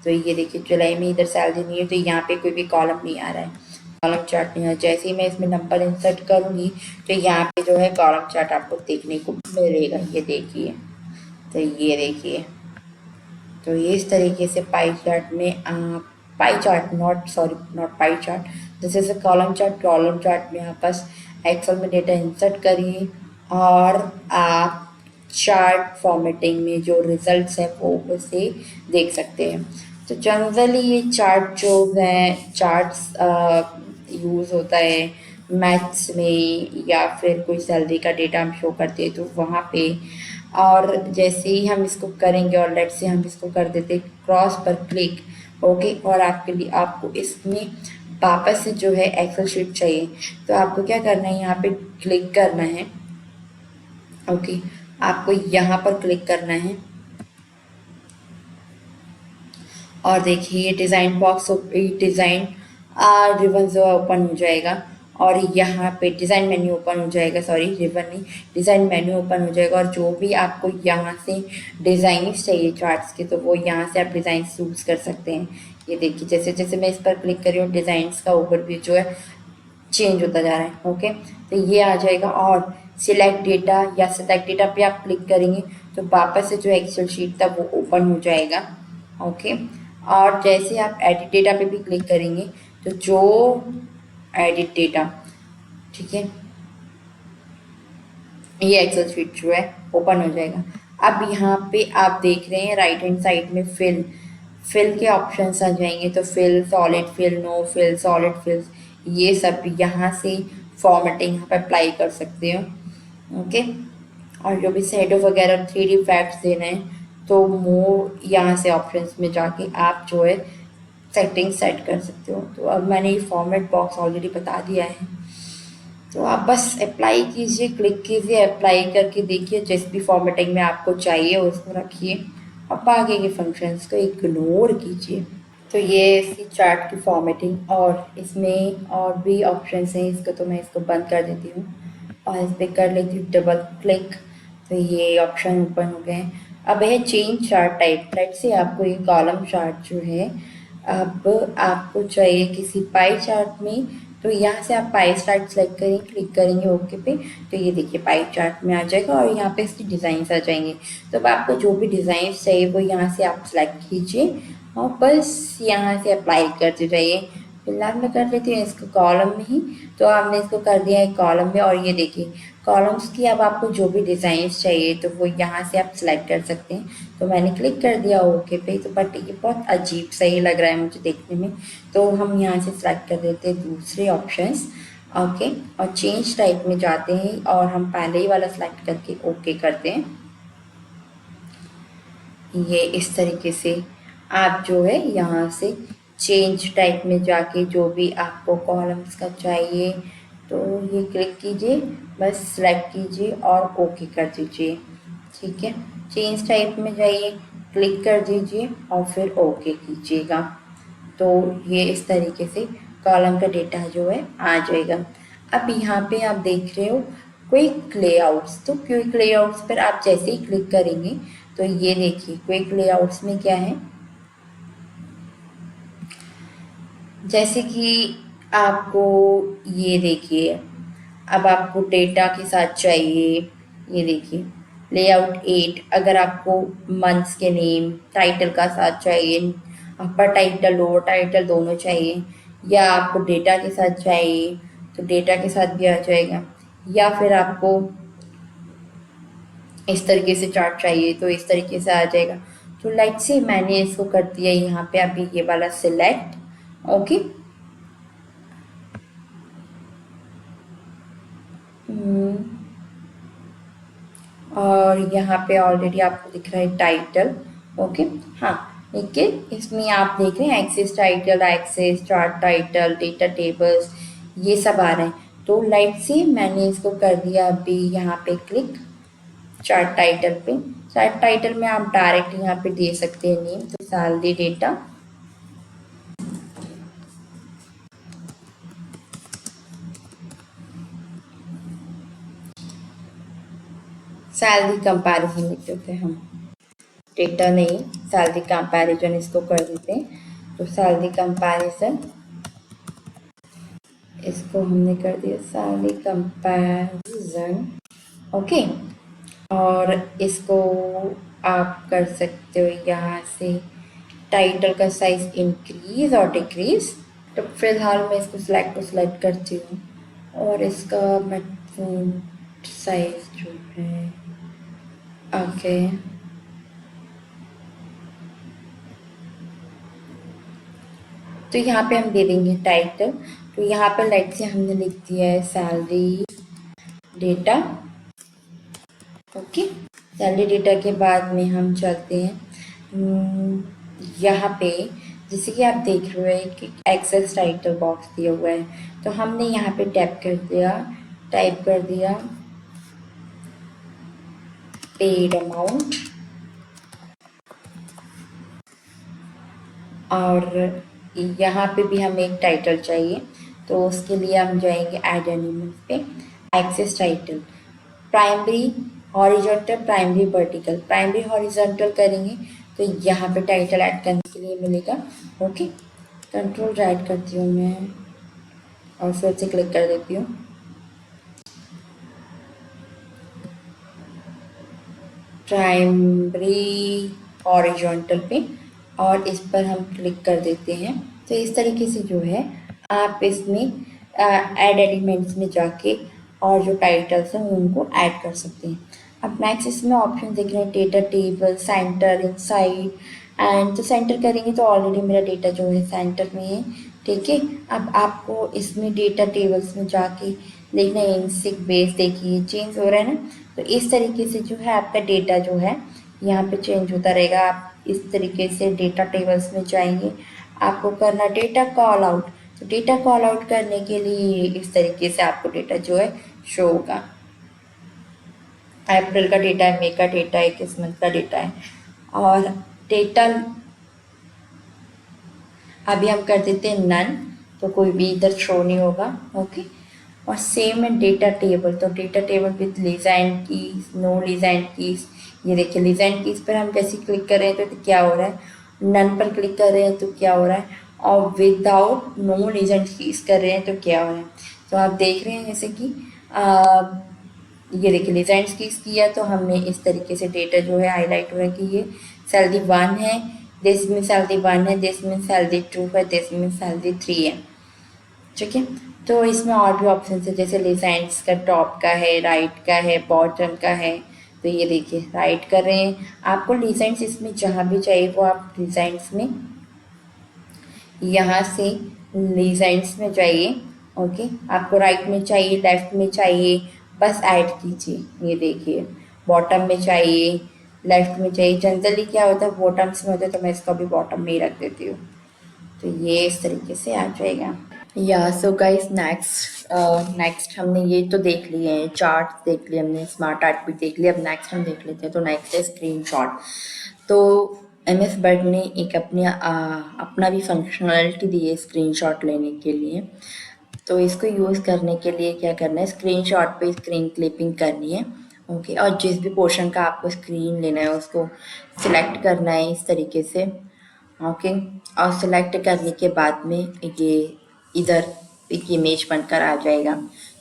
तो ये देखिए जुलाई में इधर सैलरी नहीं है तो यहाँ पे कोई भी कॉलम नहीं आ रहा है, कॉलम चार्ट नहीं है। जैसे ही मैं इसमें नंबर इंसर्ट करूँगी तो यहाँ पे जो है कॉलम चार्ट आपको देखने को मिलेगा, ये देखिए, तो ये देखिए। तो ये इस तरीके से पाई चार्ट में आप, pie chart not pie chart, this is a column chart, column chart में आप बस एक्सेल में डेटा इंसर्ट करिए और आप चार्ट फॉर्मेटिंग में जो रिजल्ट्स हैं वो उसे देख सकते हैं। तो जनरली ये चार्ट जो है, चार्ट्स यूज़ होता है मैथ्स में, या फिर कोई सैलरी का डेटा हम शो करते हैं तो वहाँ पे। और जैसे ही हम इसको करेंगे और लेट से हम इसको कर देते क्रॉस पर क्लिक, ओके, और आपके लिए आपको इसमें वापस से जो है एक्सेल शीट चाहिए तो आपको क्या करना है, यहाँ पे क्लिक करना है, ओके, आपको यहाँ पर क्लिक करना है और देखिए डिज़ाइन बॉक्स, डिज़ाइन रिबन जो ओपन हो जाएगा और यहाँ पे डिज़ाइन मेन्यू ओपन हो जाएगा, सॉरी रिबन नहीं, डिज़ाइन मेन्यू ओपन हो जाएगा। और जो भी आपको यहाँ से डिज़ाइन चाहिए चार्ट्स के, तो वो यहाँ से आप डिज़ाइन चूज़ कर सकते हैं। ये देखिए जैसे जैसे मैं इस पर क्लिक कर रही हूँ डिज़ाइंस का ओवरव्यू जो है चेंज होता जा रहा है। ओके, तो ये आ जाएगा। और सिलेक्ट डेटा या सिलेक्ट डेटा पे आप क्लिक करेंगे तो वापस से जो एक्सेल शीट था वो ओपन हो जाएगा। ओके, और जैसे आप एडिट डेटा पे भी क्लिक करेंगे तो जो एडिट डेटा, ठीक है, ये एक्सेल शीट जो है ओपन हो जाएगा। अब यहाँ पे आप देख रहे हैं राइट हैंड साइड में फिल फिल के ऑप्शंस आ जाएंगे। तो fill, solid fill, no fill, solid fill, ये सब यहाँ से फॉर्मेटिंग यहाँ पे अप्लाई कर सकते हो। ओके, और जो भी शेडो वगैरह 3D इफेक्ट्स देना है तो मोर यहाँ से ऑप्शंस में जाके आप जो है सेटिंग सेट कर सकते हो। तो अब मैंने ये फॉर्मेट बॉक्स ऑलरेडी बता दिया है, तो आप बस अप्लाई कीजिए, क्लिक कीजिए, अप्लाई करके देखिए जिस भी फॉर्मेटिंग में आपको चाहिए उसको रखिए। अब आगे के फंक्शंस को इग्नोर कीजिए। तो ये इसकी चार्ट की फॉर्मेटिंग, और इसमें और भी ऑप्शंस हैं, इसको तो मैं इसको बंद कर देती हूँ और इस पर कर लेती हूँ डबल क्लिक। तो ये ऑप्शन ओपन हो गए हैं। अब है चेंज चार्ट टाइप। लेट से आपको ये कॉलम चार्ट जो है अब आपको चाहिए किसी पाई चार्ट में, तो यहाँ से आप पाई चार्ट सेलेक्ट करेंगे, क्लिक करेंगे ओके पे, तो ये देखिए पाई चार्ट में आ जाएगा और यहाँ पे इसकी डिज़ाइंस आ जाएंगे। तो अब आपको जो भी डिज़ाइंस चाहिए वो यहाँ से आप सेलेक्ट कीजिए और बस यहाँ से अप्लाई करते जाइए। फिलहाल मैं कर लेती हूँ इसको कॉलम में ही। तो आपने इसको कर दिया है कॉलम में, और ये देखिए कॉलम्स की अब आपको जो भी डिज़ाइंस चाहिए तो वो यहाँ से आप सिलेक्ट कर सकते हैं। तो मैंने क्लिक कर दिया ओके पे। तो बट ये बहुत अजीब सा ही लग रहा है मुझे देखने में, तो हम यहाँ से सिलेक्ट कर देते हैं दूसरे ऑप्शंस। ओके, और चेंज टाइप में जाते हैं और हम पहले ही वाला सिलेक्ट करके ओके करते हैं। ये इस तरीके से आप जो है यहाँ से चेंज टाइप में जाके जो भी आपको कॉलम्स का चाहिए तो ये क्लिक कीजिए, बस सेलेक्ट कीजिए और ओके कर दीजिए। ठीक है, चेंज टाइप में जाइए, क्लिक कर दीजिए और फिर ओके कीजिएगा। तो ये इस तरीके से कॉलम का डेटा जो है आ जाएगा। अब यहाँ पे आप देख रहे हो क्विक लेआउट्स। तो क्विक लेआउट्स पर आप जैसे ही क्लिक करेंगे तो ये देखिए क्विक लेआउट्स में क्या है, जैसे कि आपको ये देखिए अब आपको डेटा के साथ चाहिए, ये देखिए लेआउट 8, अगर आपको मंथ्स के नेम टाइटल का साथ चाहिए, अपर टाइटल लोअर टाइटल दोनों चाहिए, या आपको डेटा के साथ चाहिए तो डेटा के साथ भी आ जाएगा, या फिर आपको इस तरीके से चार्ट चाहिए तो इस तरीके से आ जाएगा। तो लाइक से मैंने इसको कर दिया यहाँ पे अभी ये वाला सिलेक्ट। ओके, और यहाँ पे ऑलरेडी आपको दिख रहा है टाइटल। ओके, हाँ, लेकिन इसमें आप देख रहे हैं axis title, axis chart title, data tables, ये सब आ रहे हैं। तो लाइट से मैंने इसको कर दिया अभी यहाँ पे क्लिक चार्ट टाइटल पे। चार्ट टाइटल में आप डायरेक्ट यहाँ पे दे सकते हैं नेम, तो सैलरी डेटा, सैलरी कंपैरिजन लिख देते हैं हम, डेटा नहीं सैलरी कंपैरिजन इसको कर देते हैं। तो सैलरी कंपैरिजन इसको हमने कर दिया सैलरी कंपैरिजन। ओके, और इसको आप कर सकते हो यहाँ से टाइटल का साइज इंक्रीज और डिक्रीज। तो फिलहाल मैं इसको सेलेक्ट करती हूँ और इसका मैं साइज जो है ओके, तो यहाँ पे हम दे देंगे टाइटल। तो यहाँ पर लाइट से हमने लिख दिया है salary data. Okay, salary data के बाद में हम चलते हैं यहाँ पे, जैसे कि आप देख रहे हैं कि एक्सेस टाइटल बॉक्स दिया हुआ है, तो हमने यहाँ पे टाइप कर दिया पेड अमाउंट और यहाँ पे भी हमें एक टाइटल चाहिए, तो उसके लिए हम जाएंगे ऐड एनिमल्स पे, axis title, primary horizontal, primary vertical, primary horizontal करेंगे तो यहाँ पे टाइटल ऐड करने के लिए मिलेगा। ओके, कंट्रोल ऐड करती हूँ मैं और फिर से क्लिक कर देती हूँ। प्राइमरी हॉरिजॉन्टल पे और इस पर हम क्लिक कर देते हैं। तो इस तरीके से जो है आप इसमें ऐड एलिमेंट्स में जाके और जो टाइटल्स हैं उनको ऐड कर सकते हैं। अब नेक्स्ट इसमें ऑप्शन देख रहे हैं, data table, centre, inside and. तो सेंटर करेंगे तो ऑलरेडी मेरा डेटा जो है सेंटर में है, ठीक है। अब आपको इसमें डेटा टेबल्स में जाके देखना है, इंसिक बेस देखिए चेंज हो रहा है ना। तो इस तरीके से जो है आपका डेटा जो है यहाँ पे चेंज होता रहेगा। आप इस तरीके से डेटा टेबल्स में जाएंगे, आपको करना डेटा कॉल आउट। तो डेटा कॉल आउट करने के लिए इस तरीके से आपको डेटा जो है शो होगा। अप्रैल का डेटा है, मई का डेटा है, किस मंथ का डेटा है। और डेटा अभी हम कर देते हैं नन, तो कोई भी इधर शो नहीं होगा। ओके, और सेम है डेटा टेबल, तो data table with legend keys, no legend keys. ये देखिए लिजेंड कीज पर हम जैसे क्लिक कर रहे हैं तो क्या हो रहा है, नन पर क्लिक कर रहे हैं तो क्या हो रहा है, और विदाउट नो लिजेंड कीज कर रहे हैं तो क्या हो रहा है। तो आप देख रहे हैं जैसे कि ये देखिए लिजेंड कीज किया तो हमने इस तरीके से डेटा जो है हाईलाइट हो रहा है कि ये सैलरी 1 है, दिस में सैलरी 1 है, दिस में सैलरी 2 है, दिस में सैलरी 3 है, ठीक है। तो इसमें और भी ऑप्शन है, जैसे लिजेंड्स का टॉप का है, राइट का है, बॉटम का है। तो ये देखिए राइट कर रहे हैं, आपको लिजेंड्स इसमें जहाँ भी चाहिए वो आप लिजेंड्स में यहाँ से लिजेंड्स में जाइए। ओके, आपको राइट में चाहिए, लेफ्ट में चाहिए, बस ऐड कीजिए। ये देखिए बॉटम में चाहिए, लेफ्ट में चाहिए। जनरली क्या होता है बॉटम्स में होता है, तो मैं इसको भी बॉटम में ही रख देती हूँ। तो ये इस तरीके से आ जाएगा। या सो गाइस नेक्स्ट हमने ये तो देख लिए हैं, चार्ट देख लिए हमने, स्मार्ट आर्ट भी देख लिया। अब नेक्स्ट हम देख लेते हैं, तो नेक्स्ट है स्क्रीनशॉट। तो MS वर्ड ने एक अपना भी फंक्शनलिटी दी है स्क्रीनशॉट लेने के लिए। तो इसको यूज़ करने के लिए क्या करना है, स्क्रीनशॉट पे स्क्रीन क्लिपिंग करनी है। ओके, और जिस भी पोर्शन का आपको स्क्रीन लेना है उसको सिलेक्ट करना है इस तरीके से। ओके, और सिलेक्ट करने के बाद में ये इधर एक इमेज बनकर आ जाएगा।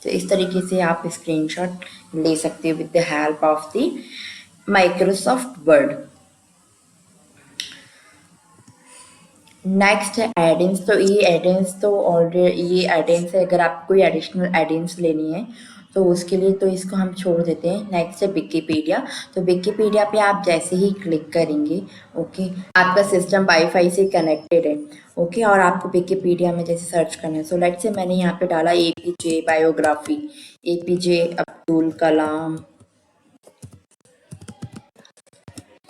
तो इस तरीके से आप स्क्रीनशॉट ले सकते हो with the help of the Microsoft word. Next है एडिंग्स। तो ये एडिंग्स तो ऑलरेडी ये एडिंग्स है, अगर आपको कोई एडिशनल एडिंग्स लेनी है तो उसके लिए तो इसको हम छोड़ देते हैं। नेक्स्ट है विकिपीडिया। तो विकिपीडिया पे आप जैसे ही क्लिक करेंगे, ओके, आपका सिस्टम वाईफाई से कनेक्टेड है, ओके, और आपको विकिपीडिया में जैसे सर्च करना है। सो लेट्स से मैंने यहाँ पे डाला APJ biography, APJ Abdul Kalam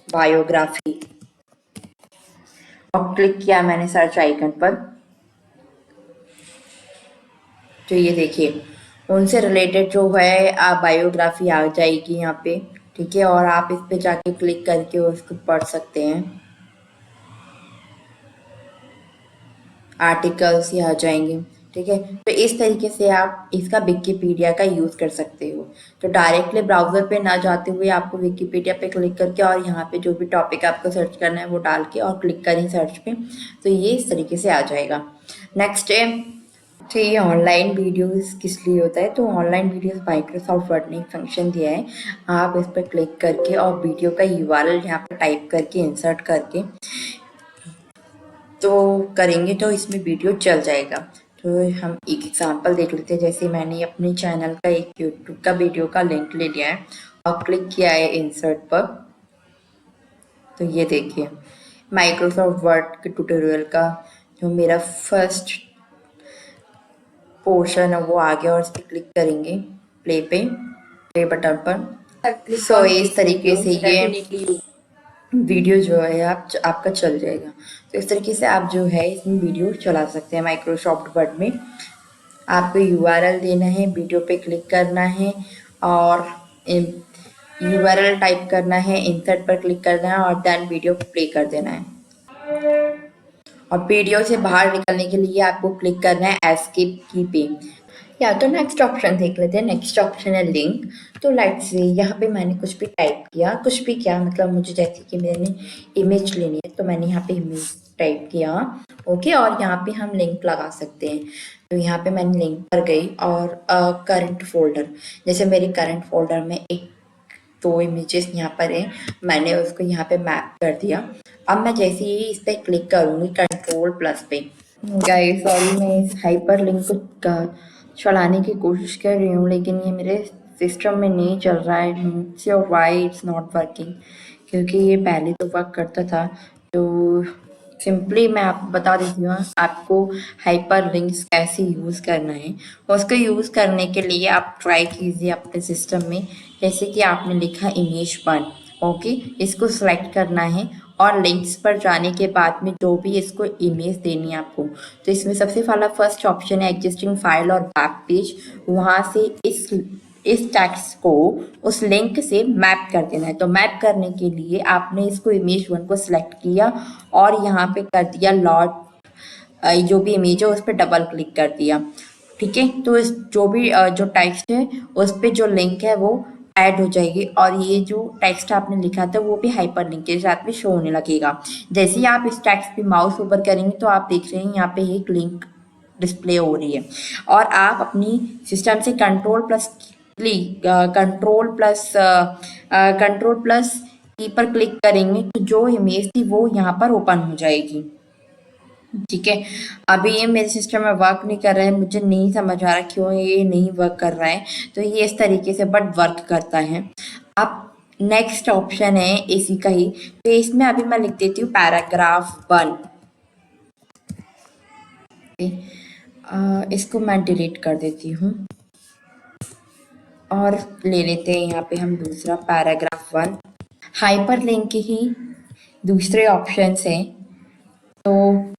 biography, और क्लिक किया मैंने सर्च आइकन पर। तो ये देखिए उनसे रिलेटेड जो है बायोग्राफी आ जाएगी यहाँ पे, ठीक है, और आप इस पे जाके क्लिक करके उसको पढ़ सकते हैं। आर्टिकल्स ही आ जाएंगे, ठीक है। तो इस तरीके से आप इसका विकिपीडिया का यूज़ कर सकते हो। तो डायरेक्टली ब्राउज़र पे ना जाते हुए आपको विकिपीडिया पे क्लिक करके और यहाँ पे जो भी टॉपिक आपको सर्च करना है वो डाल के और क्लिक करें सर्च पे, तो ये इस तरीके से आ जाएगा। नेक्स्ट है, तो ये ऑनलाइन वीडियोस किस लिए होता है, तो ऑनलाइन वीडियोस माइक्रोसॉफ्ट वर्ड ने एक फंक्शन दिया है। आप इस पर क्लिक करके और वीडियो का URL यहाँ पर टाइप करके इंसर्ट करके तो करेंगे तो इसमें वीडियो चल जाएगा। तो हम एक एग्जांपल देख लेते हैं। जैसे मैंने अपने चैनल का एक यूट्यूब का वीडियो का लिंक ले लिया है और क्लिक किया है इंसर्ट पर। तो ये देखिए माइक्रोसॉफ्ट वर्ड के ट्यूटोरियल का जो मेरा फर्स्ट पोर्शन है वो आ गया, और इस पर क्लिक करेंगे प्ले बटन पर। सो इस तरीके से ये वीडियो जो है आपका चल जाएगा। तो इस तरीके से आप जो है इसमें वीडियो चला सकते हैं माइक्रोसॉफ्ट वर्ड में। आपको URL देना है, वीडियो पे क्लिक करना है और URL टाइप करना है, इंसर्ट पर क्लिक करना है और देन वीडियो प्ले कर देना है। और पीडीओ से बाहर निकलने के लिए आपको क्लिक करना है एस्केप की पे। या तो नेक्स्ट ऑप्शन देख लेते हैं। नेक्स्ट ऑप्शन है लिंक। तो लेट्स से यहाँ पे मैंने कुछ भी टाइप किया, कुछ भी क्या मतलब मुझे जैसे कि मैंने इमेज लेनी है तो मैंने यहाँ पे इमेज टाइप किया। ओके, और यहाँ पे हम लिंक लगा सकते हैं। तो यहाँ पे मैंने लिंक पर गई और करंट फोल्डर, जैसे मेरे करंट फोल्डर में एक दो इमेजेस यहाँ पर है, मैंने उसको यहाँ पे मैप कर दिया। अब मैं जैसे ही इस पर क्लिक करूँगी कंट्रोल प्लस पे, गाइस सॉरी मैं इस हाइपर लिंक को चलाने की कोशिश कर रही हूँ लेकिन ये मेरे सिस्टम में नहीं चल रहा है। So why it's not working, क्योंकि ये पहले तो वर्क करता था। तो सिंपली मैं आपको बता देती हूँ आपको हाइपर लिंक्स कैसे यूज़ करना है। उसको यूज़ करने के लिए आप ट्राई कीजिए अपने सिस्टम में, जैसे कि आपने लिखा इमेज 1। ओके, इसको सिलेक्ट करना है और लिंक्स पर जाने के बाद में जो भी इसको इमेज देनी है आपको, तो इसमें सबसे पहला फर्स्ट ऑप्शन है एग्जिस्टिंग फाइल और बैक पेज। वहाँ से इस टेक्स्ट को उस लिंक से मैप कर देना है। तो मैप करने के लिए आपने इसको इमेज 1 को सिलेक्ट किया और यहाँ पे कर दिया लॉट, जो भी इमेज है उस पर डबल क्लिक कर दिया। ठीक है, तो इस जो भी जो टेक्स्ट है उस पर जो लिंक है वो ऐड हो जाएगी और ये जो टेक्स्ट आपने लिखा था वो भी हाइपर लिंक के साथ में शो होने लगेगा। जैसे ही आप इस टेक्स्ट पे माउस ऊपर करेंगे तो आप देख रहे हैं यहाँ पे एक लिंक डिस्प्ले हो रही है। और आप अपनी सिस्टम से कंट्रोल प्लस की पर क्लिक करेंगे तो जो इमेज थी वो यहाँ पर ओपन हो जाएगी। ठीक है, अभी ये मेरे सिस्टम में वर्क नहीं कर रहा है, मुझे नहीं समझ आ रहा क्यों ये नहीं वर्क कर रहा है। तो ये इस तरीके से बट वर्क करता है। अब नेक्स्ट ऑप्शन है इसी का ही, तो इसमें अभी मैं लिख देती हूँ पैराग्राफ 1। इसको मैं डिलीट कर देती हूँ और ले लेते हैं यहाँ पे हम दूसरा पैराग्राफ 1। हाइपर लिंक के ही दूसरे ऑप्शंस हैं, तो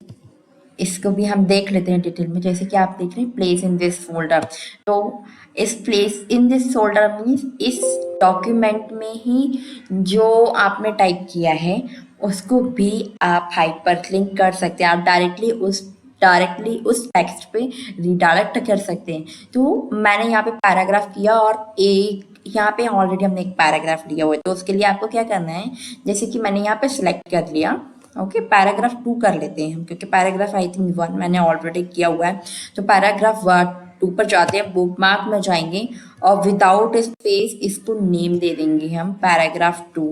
इसको भी हम देख लेते हैं डिटेल में। जैसे कि आप देख रहे हैं प्लेस इन दिस फोल्डर, तो इस place in this folder means इस डॉक्यूमेंट में ही जो आपने टाइप किया है उसको भी आप हाइपर लिंक कर सकते हैं। आप डायरेक्टली उस टेक्स्ट पे रिडायरेक्ट कर सकते हैं। तो मैंने यहाँ पे पैराग्राफ किया और एक यहाँ पे ऑलरेडी हमने एक पैराग्राफ लिया हुआ है, तो उसके लिए आपको क्या करना है, जैसे कि मैंने यहाँ पे सिलेक्ट कर लिया। ओके, पैराग्राफ 2 कर लेते हैं हम, क्योंकि पैराग्राफ आई थिंक 1 मैंने ऑलरेडी किया हुआ है। तो पैराग्राफ 2 पर जाते हैं, बुकमार्क में जाएंगे और विदाउट स्पेस इसको नेम दे देंगे हम पैराग्राफ 2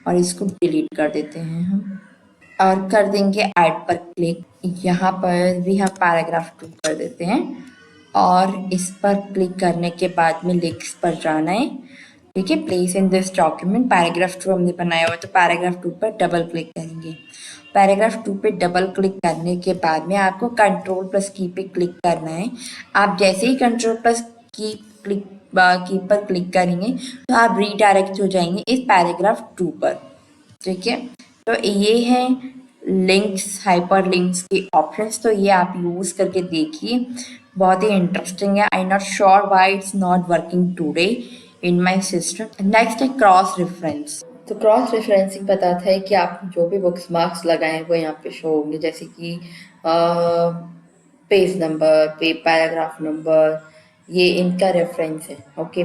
और इसको डिलीट कर देते हैं हम और कर देंगे ऐड पर क्लिक। यहाँ पर भी हम पैराग्राफ 2 कर देते हैं और इस पर क्लिक करने के बाद में लिंक्स पर जाना है। ठीक है, place in this document paragraph 2 हमने बनाया हुआ, तो पैराग्राफ 2 पर डबल क्लिक करेंगे। पैराग्राफ 2 पे डबल क्लिक करने के बाद में आपको कंट्रोल प्लस की पे क्लिक करना है। आप जैसे ही कंट्रोल प्लस की पर क्लिक करेंगे तो आप रीडायरेक्ट हो जाएंगे इस पैराग्राफ 2 पर। ठीक है, तो ये है लिंक्स, हाइपर लिंक्स के ऑप्शंस। तो ये आप यूज़ करके देखिए, बहुत ही इंटरेस्टिंग है। I not sure why it's not working today in my system. Next है क्रॉस रेफरेंस। तो क्रॉस रेफरेंसिंग बताता है कि आप जो भी बुक्स मार्क्स लगाए हैं वो यहाँ पे शो होंगे, जैसे कि पेज नंबर, पैराग्राफ नंबर, ये इनका रेफरेंस है। ओके,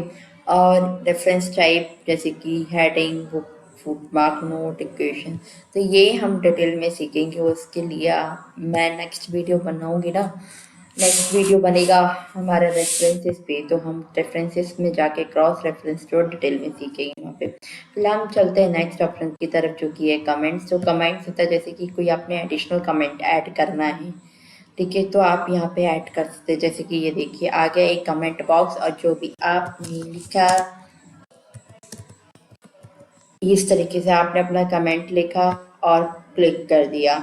और रेफरेंस टाइप जैसे कि heading, book, footmark, note, equation, तो ये हम डिटेल में सीखेंगे। उसके लिए मैं नेक्स्ट वीडियो बनाऊंगी ना, नेक्स्ट वीडियो बनेगा हमारा रेफरेंसेस पे, तो हम रेफरेंसेस में जाके क्रॉस रेफरेंस जो डिटेल में सीखेंगे वहाँ पे। फिलहाल हम चलते हैं नेक्स्ट ऑप्शन की तरफ जो कि है कमेंट्स। जो कमेंट्स होता है जैसे कि कोई आपने एडिशनल कमेंट ऐड करना है, ठीक है, तो आप यहाँ पे ऐड कर सकते हैं। जैसे कि ये देखिए आ गया एक कमेंट बॉक्स और जो भी आपने लिखा इस तरीके से आपने अपना कमेंट लिखा और क्लिक कर दिया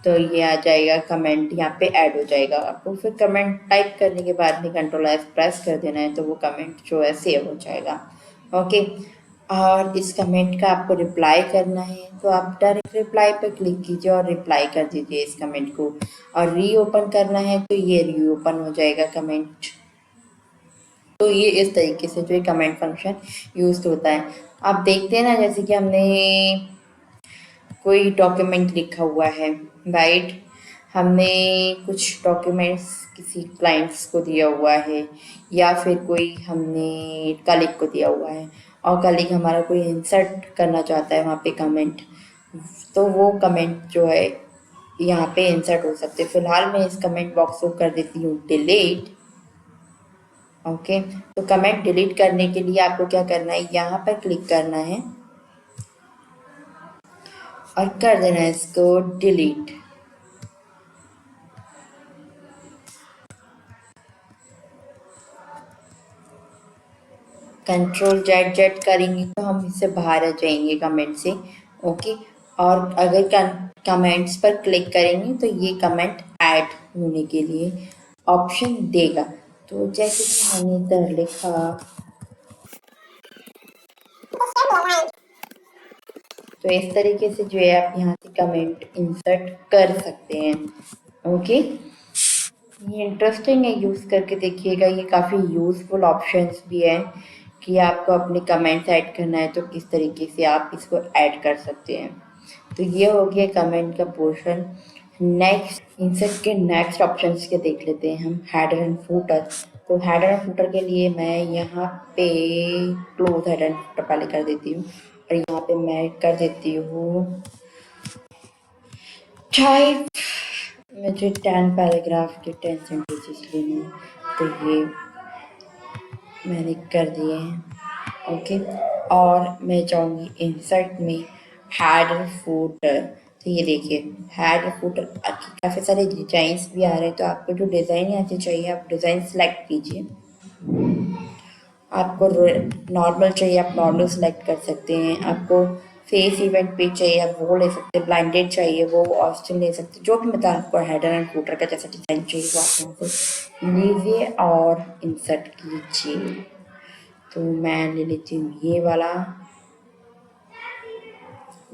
तो ये आ जाएगा कमेंट, यहाँ पे ऐड हो जाएगा। आपको फिर कमेंट टाइप करने के बाद में कंट्रोल एस प्रेस कर देना है तो वो कमेंट जो है सेव हो जाएगा। ओके, और इस कमेंट का आपको रिप्लाई करना है तो आप डायरेक्ट रिप्लाई पर क्लिक कीजिए और रिप्लाई कर दीजिए इस कमेंट को। और रीओपन करना है तो ये रीओपन हो जाएगा कमेंट। तो ये इस तरीके से जो है कमेंट फंक्शन यूज होता है। आप देखते हैं ना, जैसे कि हमने कोई डॉक्यूमेंट लिखा हुआ है, राइट। हमने कुछ डॉक्यूमेंट्स किसी क्लाइंट्स को दिया हुआ है, या फिर कोई हमने कलीग को दिया हुआ है, और कलीग हमारा कोई इंसर्ट करना चाहता है वहाँ पे कमेंट, तो वो कमेंट जो है यहाँ पे इंसर्ट हो सकते हैं। फिलहाल मैं इस कमेंट बॉक्स को कर देती हूँ डिलीट। ओके, तो कमेंट डिलीट करने के लिए आपको क्या करना है, यहाँ पर क्लिक करना है और कर देना है इसको डिलीट। कंट्रोल जेड जेड करेंगे तो हम इससे बाहर आ जाएंगे कमेंट से। ओके, और अगर कमेंट्स पर क्लिक करेंगे तो ये कमेंट ऐड होने के लिए ऑप्शन देगा। तो जैसे कि मैंने इधर लिखा, तो इस तरीके से जो है आप यहाँ से कमेंट इंसर्ट कर सकते हैं। ओके, ये इंटरेस्टिंग है, यूज़ करके देखिएगा। ये काफ़ी यूज़फुल ऑप्शंस भी है कि आपको अपने कमेंट्स ऐड करना है तो किस तरीके से आप इसको ऐड कर सकते हैं। तो ये हो गया कमेंट का पोर्शन। नेक्स्ट, इंसर्ट के नेक्स्ट ऑप्शंस के देख लेते हैं हम, हेडर एंड फूटर। तो हेडर एंड फूटर के लिए मैं यहाँ पे क्लोज हेडर एंड फूटर पहले कर देती हूँ, और यहाँ पे मैं कर देती हूँ टाइप। मुझे 10 पैराग्राफ के 10 सेंटेंसेस लेने हैं, तो ये मैंने कर दिए हैं। ओके, और मैं जाऊँगी इंसर्ट में हेडर फूटर। तो ये देखिए हेडर फूटर काफ़ी सारे डिज़ाइंस भी आ रहे हैं, तो आपको जो डिज़ाइन यहाँ से चाहिए आप डिज़ाइन सेलेक्ट कीजिए। आपको नॉर्मल चाहिए आप नॉर्मल सेलेक्ट कर सकते हैं, आपको फेस इवेंट पे चाहिए आप वो ले सकते हैं, ब्लाइंडेड चाहिए वो ऑस्टिन ले सकते हैं, जो भी मतलब आपको हेडर एंड फूटर का जैसा डिज़ाइन चाहिए वो आप यहाँ से लीजिए और इंसर्ट कीजिए। तो मैं ले लेती हूँ ये वाला,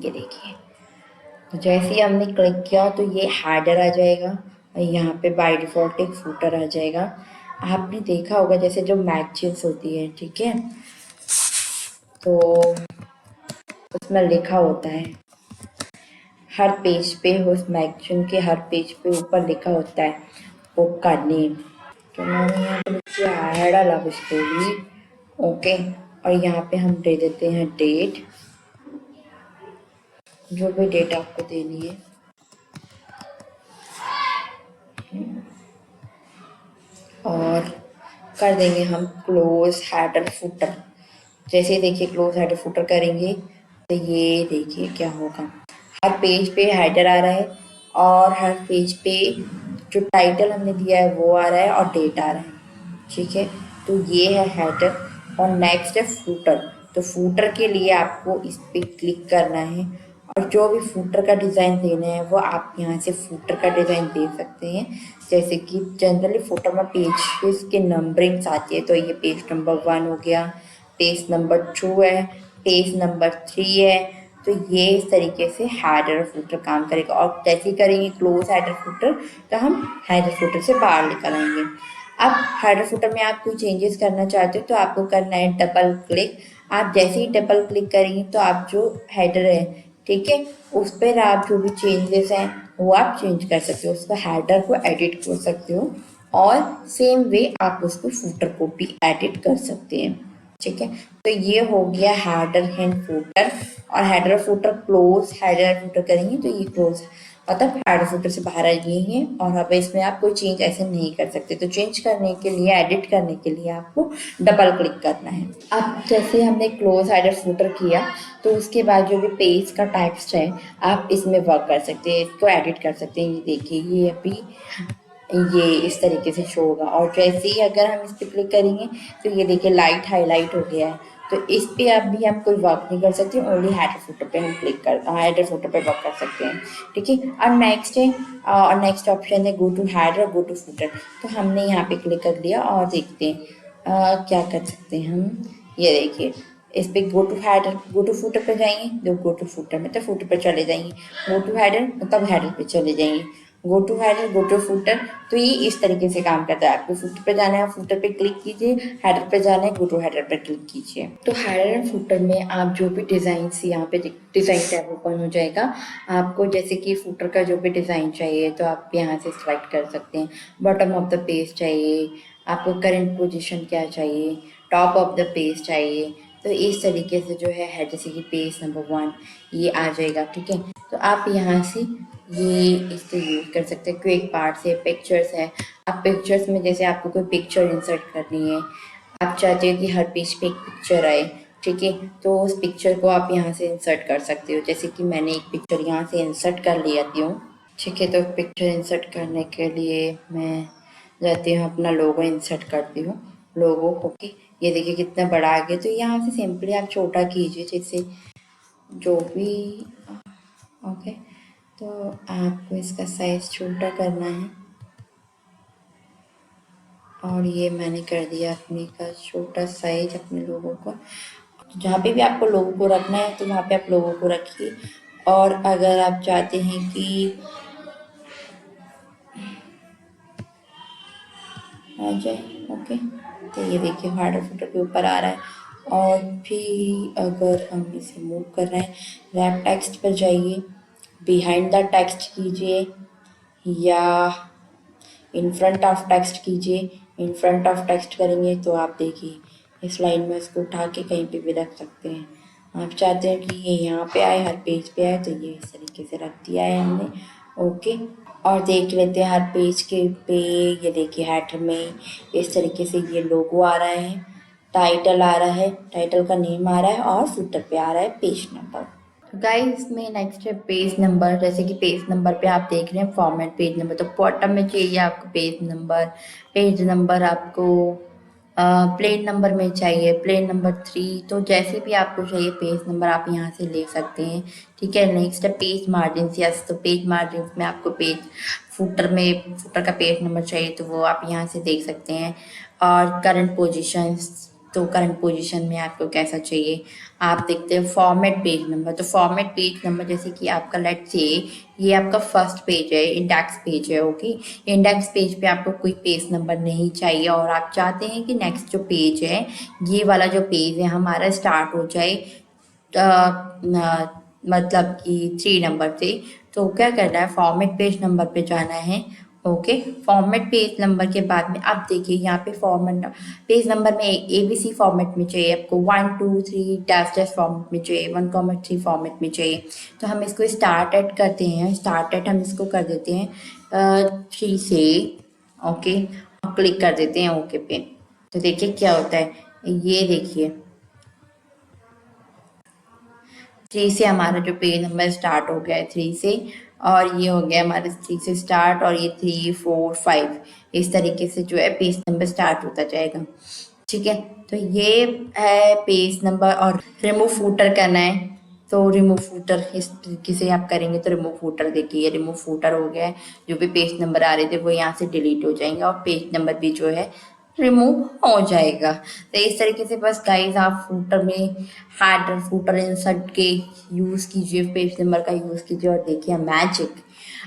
ये देखिए। तो जैसे ही हमने क्लिक किया तो ये हेडर आ जाएगा और यहाँ पे बाय डिफ़ॉल्ट एक फूटर आ जाएगा। आपने देखा होगा जैसे जो मैगजीन्स होती है, ठीक है, तो उसमें लिखा होता है हर पेज पे, उस मैगजीन के हर पेज पे ऊपर लिखा होता है बुक का नेम। तो मैंने यहाँ पे लिख दिया हैड लव स्टोरी। ओके, और यहाँ पे हम दे देते हैं डेट, जो भी डेट आपको देनी है। और कर देंगे हम क्लोज हेडर फुटर। जैसे देखिए क्लोज हेडर फुटर करेंगे तो ये देखिए क्या होगा, हर पेज पे हेडर आ रहा है और हर पेज पे जो टाइटल हमने दिया है वो आ रहा है और डेट आ रहा है, ठीक है। तो ये है हेडर और नेक्स्ट है फूटर। तो फूटर के लिए आपको इस पर क्लिक करना है और जो भी फूटर का डिज़ाइन देना है वो आप यहाँ से फूटर का डिज़ाइन दे सकते हैं। जैसे कि जनरली फूटर में पेजेस के नंबरिंग्स आती है, तो ये पेज नंबर 1 हो गया, पेज नंबर 2 है, पेज नंबर 3 है। तो ये इस तरीके से हेडर फुटर काम करेगा। और जैसे ही करेंगे क्लोज हेडर फुटर तो हम हेडर फुटर से बाहर निकल आएंगे। अब हेडर फुटर में आप कोई चेंजेस करना चाहते हो तो आपको करना है डबल क्लिक। आप जैसे ही डबल क्लिक करेंगे तो आप जो हेडर है, ठीक है, उस पर आप जो भी चेंजेस हैं वो आप चेंज कर सकते हो, उसका हेडर को एडिट कर सकते हो और सेम वे आप उसको फुटर को भी एडिट कर सकते हैं, ठीक है। तो ये हो गया हेडर एंड फुटर। और header footer close header footer करेंगे तो ये क्लोज मतलब हेडर फुटर से बाहर आ गई है और अब इसमें आप कोई चेंज ऐसे नहीं कर सकते। तो चेंज करने के लिए, एडिट करने के लिए आपको डबल क्लिक करना है। अब जैसे हमने क्लोज हेडर फुटर किया तो उसके बाद जो भी पेज का टेक्स्ट है आप इसमें वर्क कर सकते हैं, इसको एडिट कर सकते हैं। ये देखिए ये अभी ये इस तरीके से शो होगा और जैसे ही अगर हम इस पर क्लिक करेंगे तो ये देखिए लाइट हाईलाइट हो गया है। तो इस पे अभी हम कोई वर्क नहीं कर सकते, ओनली हेडर फुटर पे हम क्लिक कर हेडर फुटर पे वर्क कर सकते हैं, ठीक है। और नेक्स्ट है और नेक्स्ट ऑप्शन है go to header go to footer. तो हमने यहाँ पे क्लिक कर लिया और देखते हैं क्या कर सकते हैं हम। ये देखिए इस पे go to header go to footer पे जाएंगे, तो गो टू फुटर मतलब फुटर पर चले जाएंगे, गो टू हेडर मतलब हेडर पे चले जाएंगे। Go to header, go to footer. तो ये इस तरीके से काम करता है। आपको फुटर पे जाना है, फुटर पे क्लिक कीजिए, हेडर पे जाना है, गो टू हेडर पे क्लिक कीजिए। तो हेडर एंड फुटर में आप जो भी डिज़ाइन यहाँ पे डिज़ाइन टैब ओपन हो जाएगा। आपको जैसे कि फुटर का जो भी डिज़ाइन चाहिए तो आप यहाँ से सिलेक्ट कर सकते हैं। बॉटम ऑफ द पेज चाहिए, आपको करंट पोजीशन क्या चाहिए, टॉप ऑफ द पेज चाहिए। तो इस तरीके से जो है जैसे कि पेज नंबर 1 ये आ जाएगा, ठीक है। तो आप यहाँ से ये इससे यूज़ कर सकते हैं। क्विक पार्ट्स है, पिक्चर्स है। आप पिक्चर्स में जैसे आपको कोई पिक्चर इंसर्ट करनी है, आप चाहते हो कि हर पेज पे एक पिक्चर आए, ठीक है, तो उस पिक्चर को आप यहाँ से इंसर्ट कर सकते हो। जैसे कि मैंने एक पिक्चर यहाँ से इंसर्ट कर लेती हूँ, ठीक है। तो पिक्चर इंसर्ट करने के लिए मैं जाती हूँ, अपना लोगो इंसर्ट करती हूँ, लोगो। ओके, ये देखिए कितना बड़ा आ गया। तो यहाँ से सिंपली आप छोटा कीजिए, जैसे जो भी। ओके, तो आपको इसका साइज़ छोटा करना है और ये मैंने कर दिया अपने का छोटा साइज अपने लोगों को। जहाँ पे भी आपको लोगों को रखना है तो वहाँ पे आप लोगों को रखिए। और अगर आप चाहते हैं कि आ जाए, ओके, तो ये देखिए हार्डर फुटर के ऊपर आ रहा है। और भी अगर हम इसे मूव कर रहे हैं, रैप टेक्स्ट पर जाइए, बिहाइंड द टेक्स्ट कीजिए या इन फ्रंट ऑफ टेक्स्ट कीजिए। इन फ्रंट ऑफ टेक्स्ट करेंगे तो आप देखिए इस लाइन में इसको उठा के कहीं पे भी रख सकते हैं। आप चाहते हैं कि ये यहाँ पे आए, हर पेज पे आए, तो ये इस तरीके से रख दिया है हमने, ओके। और देख लेते हैं हर पेज के पे, ये देखिए हेडर में इस तरीके से ये लोगो आ रहा है, टाइटल आ रहा है, टाइटल का नेम आ रहा है, और फुटर पे आ रहा है पेज नंबर। गाइस में नेक्स्ट है पेज नंबर। जैसे कि पेज नंबर पे आप देख रहे हैं फॉर्मेट पेज नंबर, तो बॉटम में चाहिए आपको पेज नंबर। पेज नंबर आपको प्लेन नंबर में चाहिए, प्लेन नंबर 3। तो जैसे भी आपको चाहिए पेज नंबर आप यहाँ से ले सकते हैं, ठीक है। नेक्स्ट है पेज मार्जिन। यस, तो पेज मार्जिन में आपको पेज फुटर का पेज नंबर चाहिए तो वो आप यहाँ से देख सकते हैं। और करंट पोजीशंस, तो करंट पोजीशन में आपको कैसा चाहिए आप देखते हैं। फॉर्मेट पेज नंबर, तो फॉर्मेट पेज नंबर जैसे कि आपका लेट्स से ये आपका फर्स्ट पेज है, इंडेक्स पेज है, ओके। इंडेक्स पेज पे आपको कोई पेज नंबर नहीं चाहिए और आप चाहते हैं कि नेक्स्ट जो पेज है, ये वाला जो पेज है हमारा स्टार्ट हो जाए मतलब कि 3 नंबर से। तो क्या करना है, फॉर्मेट पेज नंबर पे जाना है, ओके। फॉर्मेट पेज नंबर के बाद में आप देखिए यहाँ पे फॉर्मेट पेज नंबर में ABC फॉर्मेट में चाहिए आपको, 1 2 3 डैश डैश फॉर्मेट में चाहिए, 1,3 फॉर्मेट में चाहिए। तो हम इसको स्टार्ट एट करते हैं, स्टार्ट एट हम इसको कर देते हैं 3 से, ओके। क्लिक कर देते हैं ओके पे। तो देखिए क्या होता है, ये देखिए 3 से हमारा जो पेज नंबर स्टार्ट हो गया है 3 से, और ये हो गया हमारे 3 से स्टार्ट, और ये 3 4 5 इस तरीके से जो है पेज नंबर स्टार्ट होता जाएगा, ठीक है। तो ये है पेज नंबर। और रिमूव फूटर करना है तो रिमूव फूटर इस तरीके से आप करेंगे। तो रिमूव फूटर देखिए, रिमूव फूटर हो गया है। जो भी पेज नंबर आ रहे थे वो यहाँ से डिलीट हो जाएंगे और पेज नंबर भी जो है रिमूव हो जाएगा। तो इस तरीके से बस गाइस आप फूटर में हेडर फूटर इंसर्ट के यूज़ कीजिए, पेज नंबर का यूज़ कीजिए और देखिए मैजिक।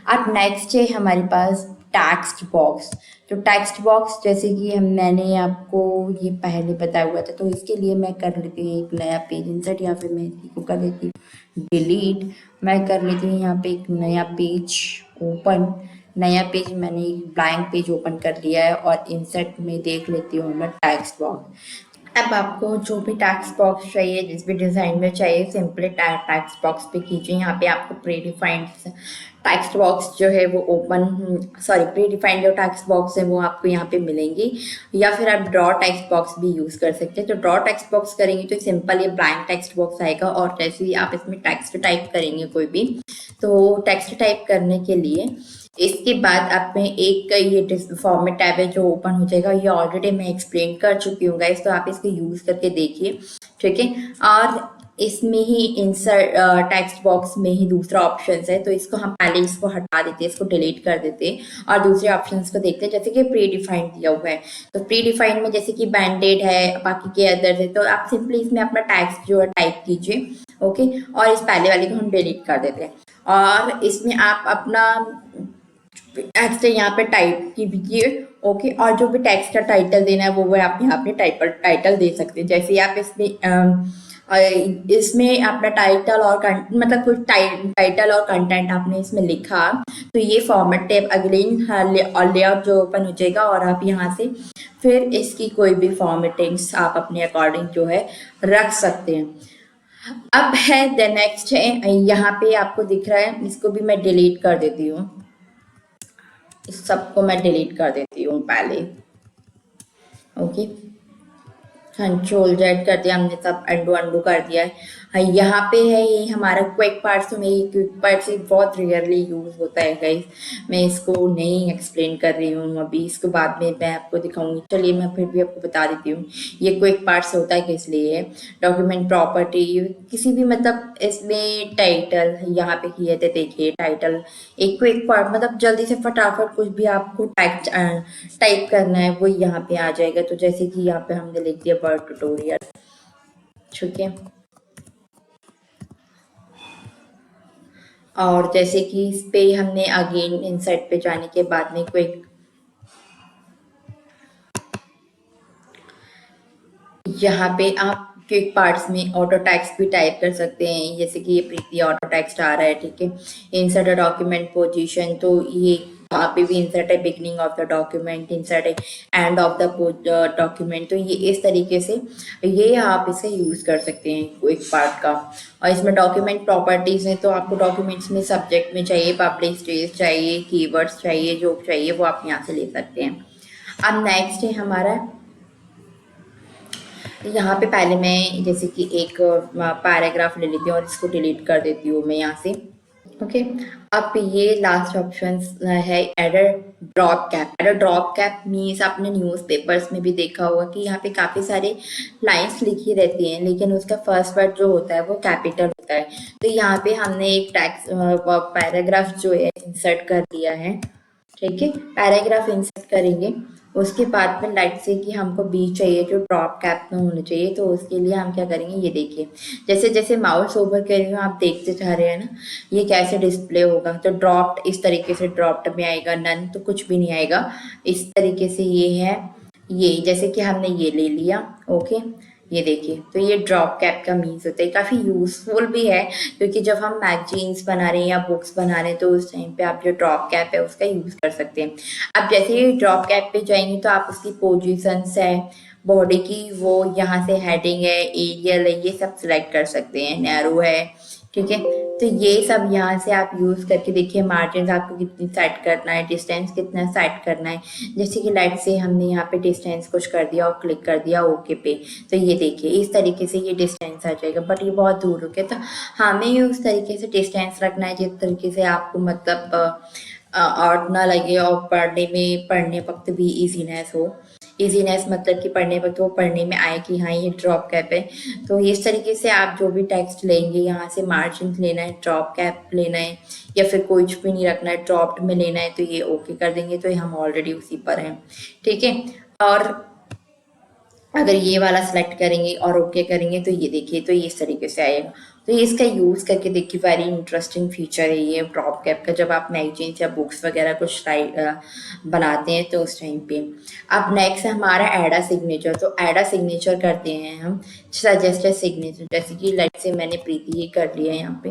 अब नेक्स्ट है हमारे पास टेक्स्ट बॉक्स। तो टेक्स्ट बॉक्स जैसे कि मैंने आपको ये पहले बताया हुआ था, तो इसके लिए मैं कर लेती हूँ एक नया पेज इंसर्ट, या फिर मैं इसी को कर लेती हूँ डिलीट। मैं कर लेती हूँ यहाँ पे एक नया पेज ओपन। नया पेज मैंने एक ब्लैंक पेज ओपन कर लिया है और इंसर्ट में देख लेती हूँ मैं टेक्स्ट बॉक्स। अब आपको जो भी टेक्स्ट बॉक्स चाहिए, जिस भी डिज़ाइन में चाहिए, सिंपली टेक्स्ट बॉक्स पे कीजिए। यहाँ पे आपको प्री डिफाइंड टेक्स्ट बॉक्स जो है वो प्री डिफाइंड जो टेक्स्ट बॉक्स है वो आपको यहाँ पे मिलेंगी, या फिर आप ड्रॉ टेक्स्ट बॉक्स भी यूज़ कर सकते हैं। तो ड्रॉ टेक्स्ट बॉक्स करेंगे तो सिंपल ये ब्लैंक टेक्स्ट बॉक्स आएगा, और जैसे ही आप इसमें टेक्स्ट टाइप करेंगे कोई भी, तो टेक्स्ट टाइप करने के लिए इसके बाद आप में एक ये फॉर्मेट टैब है जो ओपन हो जाएगा। ये ऑलरेडी मैं एक्सप्लेन कर चुकी हूँ गाइस, तो आप इसको यूज करके देखिए, ठीक है। और इसमें ही इंसर्ट टेक्स्ट बॉक्स में ही दूसरा ऑप्शन है, तो इसको हम पहले इसको हटा देते हैं, इसको डिलीट कर देते हैं और दूसरे ऑप्शन को देखते हैं। जैसे कि प्री डिफाइंड दिया हुआ है, तो प्री डिफाइंड में जैसे कि बैंडेड है, बाकी के अदर्स है, तो आप सिंपली इसमें अपना टेक्स्ट जो है टाइप कीजिए, ओके। और इस पहले वाले को हम डिलीट कर देते हैं, और इसमें आप अपना टेक्स्ट यहाँ पे टाइप कीजिए। ओके, और जो भी टेक्स्ट का टाइटल देना है वो आप यहाँ पे टाइटल दे सकते हैं। जैसे आप इसमें अपना टाइटल और मतलब कुछ टाइटल और कंटेंट आपने इसमें लिखा, तो ये फॉर्मेट टैब अगेन लेआउट जो ओपन हो जाएगा और आप यहाँ से फिर इसकी कोई भी फॉर्मेटिंग्स आप अपने अकॉर्डिंग जो है रख सकते हैं। अब है द नेक्स्ट है, यहाँ पे आपको दिख रहा है, इसको भी मैं डिलीट कर देती हूँ, इस सबको मैं डिलीट कर देती हूँ पहले। ओके, कंट्रोल जेड कर दिया हमने, सब अंडू कर दिया है। यहाँ पे है ये हमारा क्विक पार्ट्स, तो मेरी क्विक पार्ट्स बहुत रेयरली यूज होता है गाइस, मैं इसको नहीं एक्सप्लेन कर रही हूँ अभी, इसको बाद में मैं आपको दिखाऊंगी। चलिए मैं फिर भी आपको बता देती हूँ ये क्विक पार्ट्स होता है किस लिए है। डॉक्यूमेंट प्रॉपर्टी, किसी भी मतलब इसमें टाइटल यहाँ पे किए थे, देखिए टाइटल एक क्विक पार्ट, मतलब जल्दी से फटाफट कुछ भी आपको टाइप करना है वो यहाँ पे आ जाएगा। तो जैसे कि यहाँ पे हमने लिख दिया वर्ड ट्यूटोरियल, ठीक है। और जैसे कि इस पे हमने अगेन इंसर्ट पे जाने के बाद में क्विक, यहाँ पे आप क्विक पार्ट्स में ऑटो टेक्स्ट भी टाइप कर सकते हैं, जैसे कि ये प्रीति ऑटो टेक्स्ट आ रहा है, ठीक है। इंसर्ट अ डॉक्यूमेंट पोजीशन, तो ये वहाँ पे भी इंसर्ट है beginning of the document, insert है एंड ऑफ द डॉक्यूमेंट, तो ये इस तरीके से ये आप इसे यूज कर सकते हैं क्विक पार्ट का। और इसमें डॉक्यूमेंट प्रॉपर्टीज है, तो आपको डॉक्यूमेंट्स में सब्जेक्ट में चाहिए, पब्लिक स्टेज चाहिए, कीवर्ड्स चाहिए, जो चाहिए वो आप यहाँ से ले सकते हैं। अब नेक्स्ट है हमारा, यहाँ पे पहले मैं जैसे कि एक पैराग्राफ ले लेती हूँ और इसको डिलीट कर देती हूँ मैं यहाँ से। ओके, अब ये लास्ट ऑप्शन है adder drop cap. Adder drop cap means आपने न्यूज़पेपर्स में भी देखा होगा कि यहाँ पे काफ़ी सारे लाइंस लिखी रहती हैं, लेकिन उसका फर्स्ट वर्ड जो होता है वो कैपिटल होता है। तो यहाँ पे हमने एक टैक्स पैराग्राफ जो है इंसर्ट कर दिया है, ठीक है। पैराग्राफ इंसर्ट करेंगे, उसके बाद में लाइट से कि हमको बी चाहिए जो ड्रॉप कैप में होना चाहिए, तो उसके लिए हम क्या करेंगे, ये देखिए जैसे जैसे माउस ओवर कर रही हूँ आप देखते जा रहे हैं ना, ये कैसे डिस्प्ले होगा। तो ड्रॉप्ड इस तरीके से ड्रॉप्ड में आएगा, नन तो कुछ भी नहीं आएगा, इस तरीके से ये है। ये जैसे कि हमने ये ले लिया, ओके, ये देखिए, तो ये ड्रॉप कैप का मीन्स होता है, काफ़ी यूजफुल भी है, क्योंकि जब हम मैगजीन्स बना रहे हैं या बुक्स बना रहे हैं तो उस टाइम पे आप जो ड्रॉप कैप है उसका यूज़ कर सकते हैं। अब जैसे ही ड्रॉप कैप पे जाएंगे तो आप उसकी पोजीशंस है, बॉडी की, वो यहाँ से हेडिंग है, एरियल है, ये सब सिलेक्ट कर सकते हैं, नैरो है, ठीक है। तो ये सब यहाँ से आप यूज़ करके देखिए, मार्जिन आपको कितनी सेट करना है, डिस्टेंस कितना सेट करना है। जैसे कि लाइट से हमने यहाँ पे डिस्टेंस कुछ कर दिया और क्लिक कर दिया ओके पे, तो ये देखिए इस तरीके से ये डिस्टेंस आ जाएगा, बट ये बहुत दूर हो गया, तो हमें उस तरीके से डिस्टेंस रखना है जिस तरीके से आपको मतलब आउट ना लगे और पढ़ने वक्त भी ईजीनेस हो। ईजीनेस मतलब कि पढ़ने वक्त वो पढ़ने में आए कि हाँ ये ड्रॉप कैप है। तो इस तरीके से आप जो भी टेक्स्ट लेंगे, यहाँ से मार्जिन लेना है, ड्रॉप कैप लेना है, या फिर कुछ भी नहीं रखना है, ड्रॉप्ड में लेना है, तो ये ओके कर देंगे, तो हम ऑलरेडी उसी पर हैं, ठीक है। और अगर ये वाला सेलेक्ट करेंगे और ओके करेंगे तो ये देखिए, तो ये इस तरीके से आएगा। तो ये इसका यूज़ करके देखिए, वेरी इंटरेस्टिंग फीचर है ये ड्रॉप कैप का, जब आप मैगजीन्स या बुक्स वगैरह कुछ बनाते हैं तो उस टाइम पे। अब नेक्स्ट है हमारा एडा सिग्नेचर। तो एडा सिग्नेचर करते हैं हम, सजेस्टेड सिग्नेचर, जैसे कि लाइक से मैंने प्रीति ही कर लिया यहाँ पे,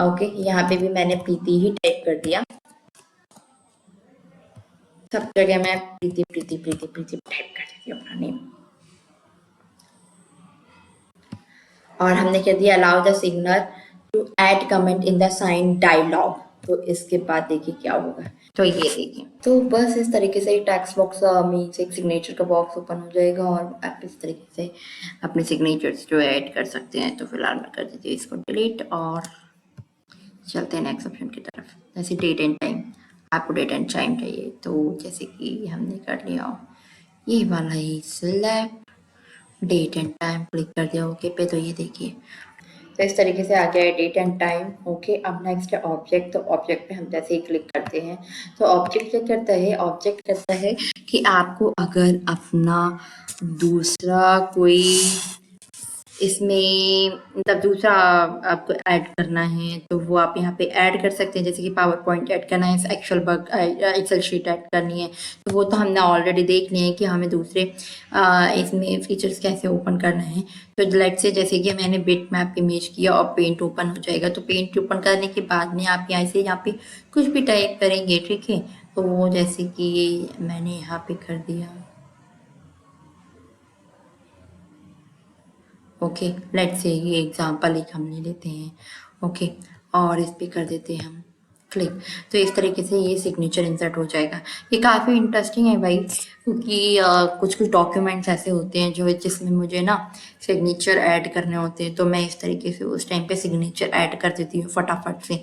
ओके, यहाँ पे भी मैंने प्रीति ही टाइप कर दिया, सब जगह मैं प्रीति प्रीति प्रीति प्रीति टाइप कर देती हूँ अपना नेम। और हमने कह दिया allow the signer to add comment in the sign dialogue. तो इसके बाद देखिए क्या होगा, तो ये देखिए, तो बस इस तरीके से टेक्स्ट बॉक्स मीन्स एक सिग्नेचर का बॉक्स ओपन हो जाएगा और आप इस तरीके से अपने सिग्नेचर्स जो ऐड कर सकते हैं। तो फिलहाल मैं कर देती हूँ इसको डिलीट और चलते हैं नेक्स्ट ऑप्शन की तरफ। जैसे डेट एंड टाइम, आपको डेट एंड टाइम चाहिए, तो जैसे कि हमने कर लिया ये वाला ही select, date and time click कर दिया ओके पे, तो ये देखिए तो इस तरीके से आ गया है डेट एंड टाइम, ओके। अब नेक्स्ट है ऑब्जेक्ट। तो ऑब्जेक्ट पे हम जैसे ही क्लिक करते हैं तो ऑब्जेक्ट क्या करता है, ऑब्जेक्ट करता है कि आपको अगर अपना दूसरा कोई इसमें मतलब दूसरा आपको ऐड करना है तो वो आप यहाँ पे ऐड कर सकते हैं, जैसे कि पावर पॉइंट ऐड करना है, एक्सेल शीट ऐड करनी है, तो वो तो हमने ऑलरेडी देख लिया है कि हमें दूसरे इसमें फीचर्स कैसे ओपन करना है। तो लेट से जैसे कि मैंने बिट मैप इमेज किया और पेंट ओपन हो जाएगा, तो पेंट ओपन करने के बाद में आप यहाँ पे कुछ भी टाइप करेंगे, ठीक है। तो वो जैसे कि मैंने यहाँ पे कर दिया, ओके, लेट्स से ये एग्जांपल एक हम ले लेते हैं, ओके, और इस पे कर देते हैं हम क्लिक। तो इस तरीके से ये सिग्नेचर इंसर्ट हो जाएगा। ये काफ़ी इंटरेस्टिंग है भाई, क्योंकि कुछ कुछ डॉक्यूमेंट्स ऐसे होते हैं जो जिसमें मुझे ना सिग्नेचर ऐड करने होते हैं, तो मैं इस तरीके से उस टाइम पे सिग्नेचर ऐड कर देती हूँ फटाफट से,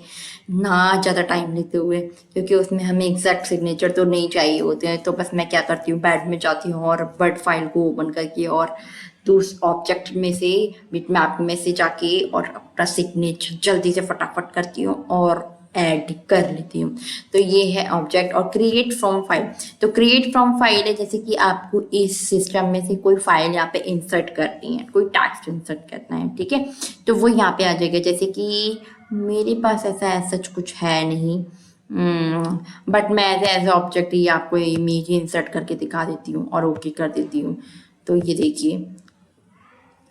ना ज़्यादा टाइम लेते हुए, क्योंकि उसमें हमें एग्जैक्ट सिग्नेचर तो नहीं चाहिए होते हैं। तो बस मैं क्या करती हूँ, बैड में जाती हूँ और वर्ड फाइल को ओपन करके और तो उस ऑब्जेक्ट में से बिटमैप में से जाके और अपना सिग्नेचर जल्दी से फटाफट करती हूँ और ऐड कर लेती हूँ। तो ये है ऑब्जेक्ट। और क्रिएट फ्रॉम फाइल, तो क्रिएट फ्रॉम फाइल है जैसे कि आपको इस सिस्टम में से कोई फाइल यहाँ पे इंसर्ट करनी है, कोई टेक्स्ट इंसर्ट करना है, ठीक है। तो वो यहाँ पे आ जाएगा, जैसे कि मेरे पास ऐसा सच कुछ है नहीं, बट मैं एज ऑब्जेक्ट ही आपको इमेज इंसर्ट करके दिखा देती हूँ और ओके कर देती हूँ। तो ये देखिए,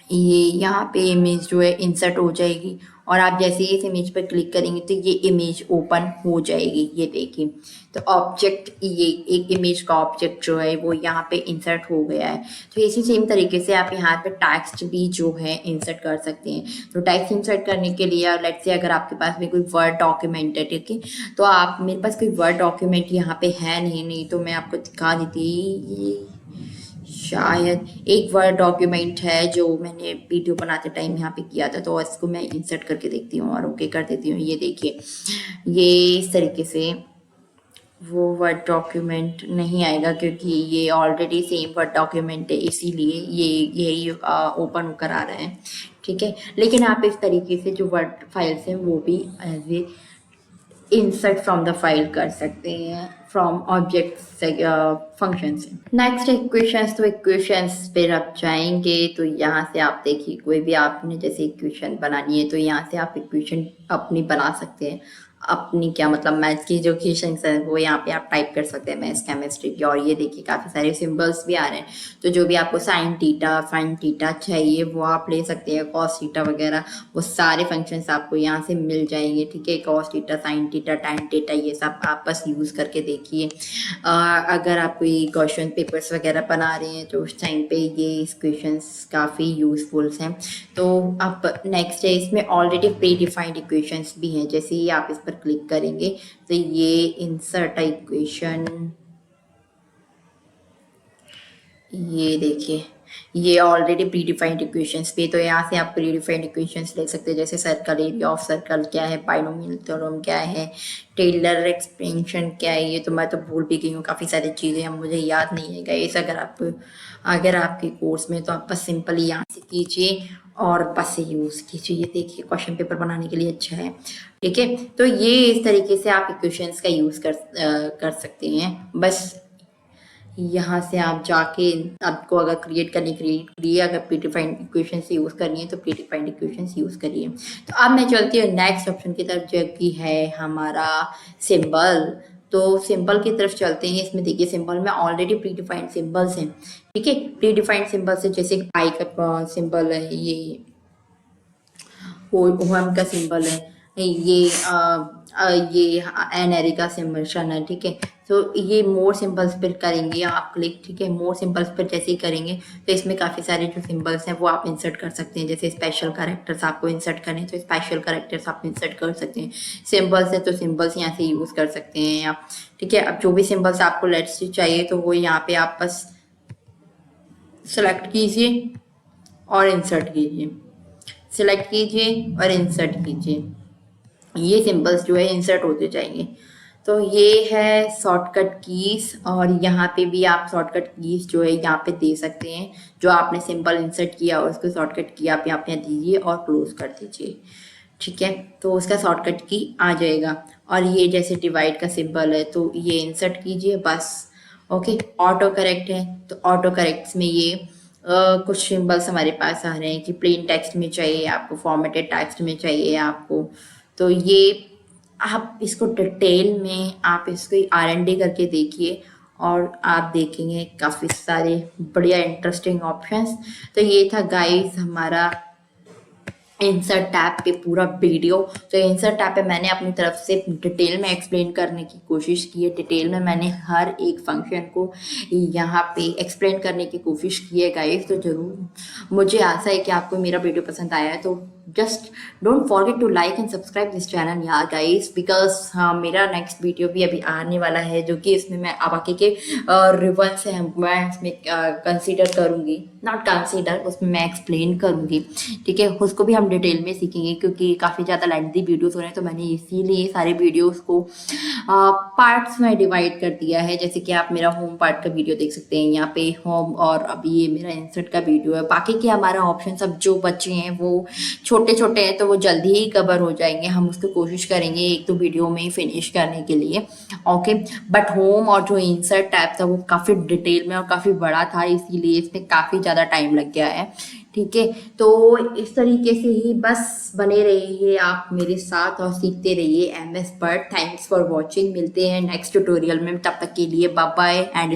ये यहाँ पे इमेज जो है इंसर्ट हो जाएगी और आप जैसे ही इस इमेज पर क्लिक करेंगे तो ये इमेज ओपन हो जाएगी। ये देखिए, तो ऑब्जेक्ट, ये एक इमेज का ऑब्जेक्ट जो है वो यहाँ पे इंसर्ट हो गया है। तो इसी सेम तरीके से आप यहाँ पे टेक्स्ट भी जो है इंसर्ट कर सकते हैं। तो टेक्स्ट इंसर्ट करने के लिए लेट्स से अगर आपके पास में कोई वर्ड डॉक्यूमेंट है, ठीक है, तो आप, मेरे पास कोई वर्ड डॉक्यूमेंट यहाँ पे है नहीं तो मैं आपको दिखा देती, शायद एक वर्ड डॉक्यूमेंट है जो मैंने वीडियो बनाते टाइम यहाँ पे किया था, तो इसको मैं इंसर्ट करके देखती हूँ और ओके कर देती हूँ। ये देखिए, ये इस तरीके से वो वर्ड डॉक्यूमेंट नहीं आएगा क्योंकि ये ऑलरेडी सेम वर्ड डॉक्यूमेंट है, इसीलिए ये यही ओपन होकर आ रहा है, ठीक है। लेकिन आप इस तरीके से जो वर्ड फाइल्स हैं वो भी as a insert from the file कर सकते हैं, फ्रॉम ऑब्जेक्ट फंक्शन से। नेक्स्ट इक्वेशंस, तो इक्वेशंस पे आप जाएंगे तो यहाँ से आप देखिए कोई भी आपने जैसे इक्वेशन बनानी है तो यहाँ से आप इक्वेशन अपनी बना सकते हैं। अपनी क्या मतलब, मैथ्स की जो इक्वेशंस है वो यहाँ पे आप टाइप कर सकते हैं, मैथ्स केमिस्ट्री की। और ये देखिए काफ़ी सारे सिंबल्स भी आ रहे हैं, तो जो भी आपको साइन टीटा फाइन टीटा चाहिए वो आप ले सकते हैं, कॉस टीटा वगैरह, वो सारे फंक्शंस आपको यहाँ से मिल जाएंगे, ठीक है। Cos theta, sine theta, tan theta, ये सब आप बस यूज़ करके देखिए। अगर आप कोई क्वेश्चन पेपर्स वगैरह बना रहे हैं तो उस टाइम पे ये इक्वेशंस काफ़ी यूजफुल्स हैं। तो अब नेक्स्ट है, इसमें ऑलरेडी प्री डिफाइंड इक्वेशंस भी हैं। जैसे ही आप इस पर क्लिक करेंगे तो ये इंसर्ट इक्वेशन, ये देखिए, ये ऑलरेडी प्री डिफाइंड इक्वेशंस पे, तो यहाँ से आप प्री डिफाइंड इक्वेशंस ले सकते हैं, जैसे सर्कल एरिया ऑफ सर्कल क्या है, बाइनोमियल थ्योरम क्या है, टेलर एक्सपेंशन क्या है। ये तो मैं तो भूल भी गई हूँ, काफ़ी सारी चीज़ें हम मुझे याद नहीं है गाइस। अगर आपके कोर्स में, तो आप बस सिंपली यहाँ से कीजिए और बस से यूज़ कीजिए। ये देखिए क्वेश्चन पेपर बनाने के लिए अच्छा है, ठीक है। तो ये इस तरीके से आप इक्वेशंस का यूज़ कर सकते हैं। बस यहाँ से आप जाके, आपको अगर क्रिएट करनी क्रिएट करिए, अगर प्रीडिफाइंड इक्वेशन से यूज़ करनी है तो प्रीडिफाइंड इक्वेशन यूज़ करिए। तो अब मैं चलती हूँ नेक्स्ट ऑप्शन की तरफ जो कि है हमारा सिंबल। तो सिंबल की तरफ चलते हैं। इसमें देखिए सिंबल में ऑलरेडी प्रीडिफाइंड सिंबल्स हैं, ठीक है। प्रीडिफाइंड सिंबल्स है जैसे पाई का सिंबल है, ये ओहम का सिंबल है, ये एन एरी का सिंबल है, ठीक है। तो ये मोर सिंबल्स पर करेंगे आप क्लिक, ठीक है। मोर सिंबल्स पर जैसे ही करेंगे तो इसमें काफ़ी सारे जो सिंबल्स हैं वो आप इंसर्ट कर सकते हैं। जैसे स्पेशल कैरेक्टर्स आपको इंसर्ट करने हैं तो स्पेशल कैरेक्टर्स आप इंसर्ट कर सकते हैं। सिंबल्स है तो सिंबल्स यहाँ से यूज़ कर सकते हैं आप, ठीक है। अब जो भी सिंबल्स आपको लेट्स से चाहिए तो वो यहाँ पे आप बस सेलेक्ट कीजिए और इंसर्ट कीजिए, सिलेक्ट कीजिए और इंसर्ट कीजिए। ये सिंबल्स जो है इंसर्ट होते जाएंगे। तो ये है शॉर्टकट कीज, और यहाँ पे भी आप शॉर्टकट कीज जो है यहाँ पे दे सकते हैं। जो आपने सिंबल इंसर्ट किया उसको शॉर्टकट की आप यहाँ पे दीजिए और क्लोज कर दीजिए, ठीक है। तो उसका शॉर्टकट की आ जाएगा। और ये जैसे डिवाइड का सिंबल है तो ये इंसर्ट कीजिए बस, ओके। ऑटो करेक्ट है तो ऑटो करेक्ट में ये कुछ सिंबल्स हमारे पास आ रहे हैं कि प्लेन टेक्स्ट में चाहिए आपको, फॉर्मेटेड टेक्स्ट में चाहिए आपको। तो ये आप इसको डिटेल में आप इसको R&D करके देखिए और आप देखेंगे काफ़ी सारे बढ़िया इंटरेस्टिंग ऑप्शंस। तो ये था गाइस हमारा इंसर्ट टैब पे पूरा वीडियो। तो इंसर्ट टैब पे मैंने अपनी तरफ से डिटेल में एक्सप्लेन करने की कोशिश की है, डिटेल में मैंने हर एक फंक्शन को यहाँ पे एक्सप्लेन करने की कोशिश की है गाइस। तो ज़रूर मुझे आशा है कि आपको मेरा वीडियो पसंद आया है। तो just don't forget to like and subscribe this channel यार गाइस, बिकॉज हाँ मेरा नेक्स्ट वीडियो भी अभी आने वाला है, जो कि इसमें मैं आबाके के रिवन से मैं इसमें कंसीडर करूँगी, नॉट कंसीडर, उसमें मैं एक्सप्लेन करूँगी। ठीक है, उसको भी हम डिटेल में सीखेंगे क्योंकि काफ़ी ज़्यादा लेंथी वीडियोस हो रहे हैं, तो मैंने इसीलिए सारे वीडियोस को पार्ट्स में डिवाइड कर दिया है। जैसे कि आप मेरा होम पार्ट का वीडियो देख सकते हैं यहाँ पे होम, और अभी ये मेरा इंसर्ट का वीडियो है। बाकी के हमारा ऑप्शन सब जो बचे हैं वो छोटे छोटे हैं, तो वो जल्दी ही कवर हो जाएंगे। हम उसको कोशिश करेंगे एक दो वीडियो में ही फिनिश करने के लिए। ओके, बट होम और जो इंसर्ट टैब था वो काफ़ी डिटेल में और काफ़ी बड़ा था, इसीलिए इसमें काफ़ी ज़्यादा टाइम लग गया है। ठीक है, तो इस तरीके से ही बस बने रहिए आप मेरे साथ और सीखते रहिए MS word. Thanks for watching, मिलते हैं नेक्स्ट ट्यूटोरियल में, तब तक के लिए बाय बाय एंड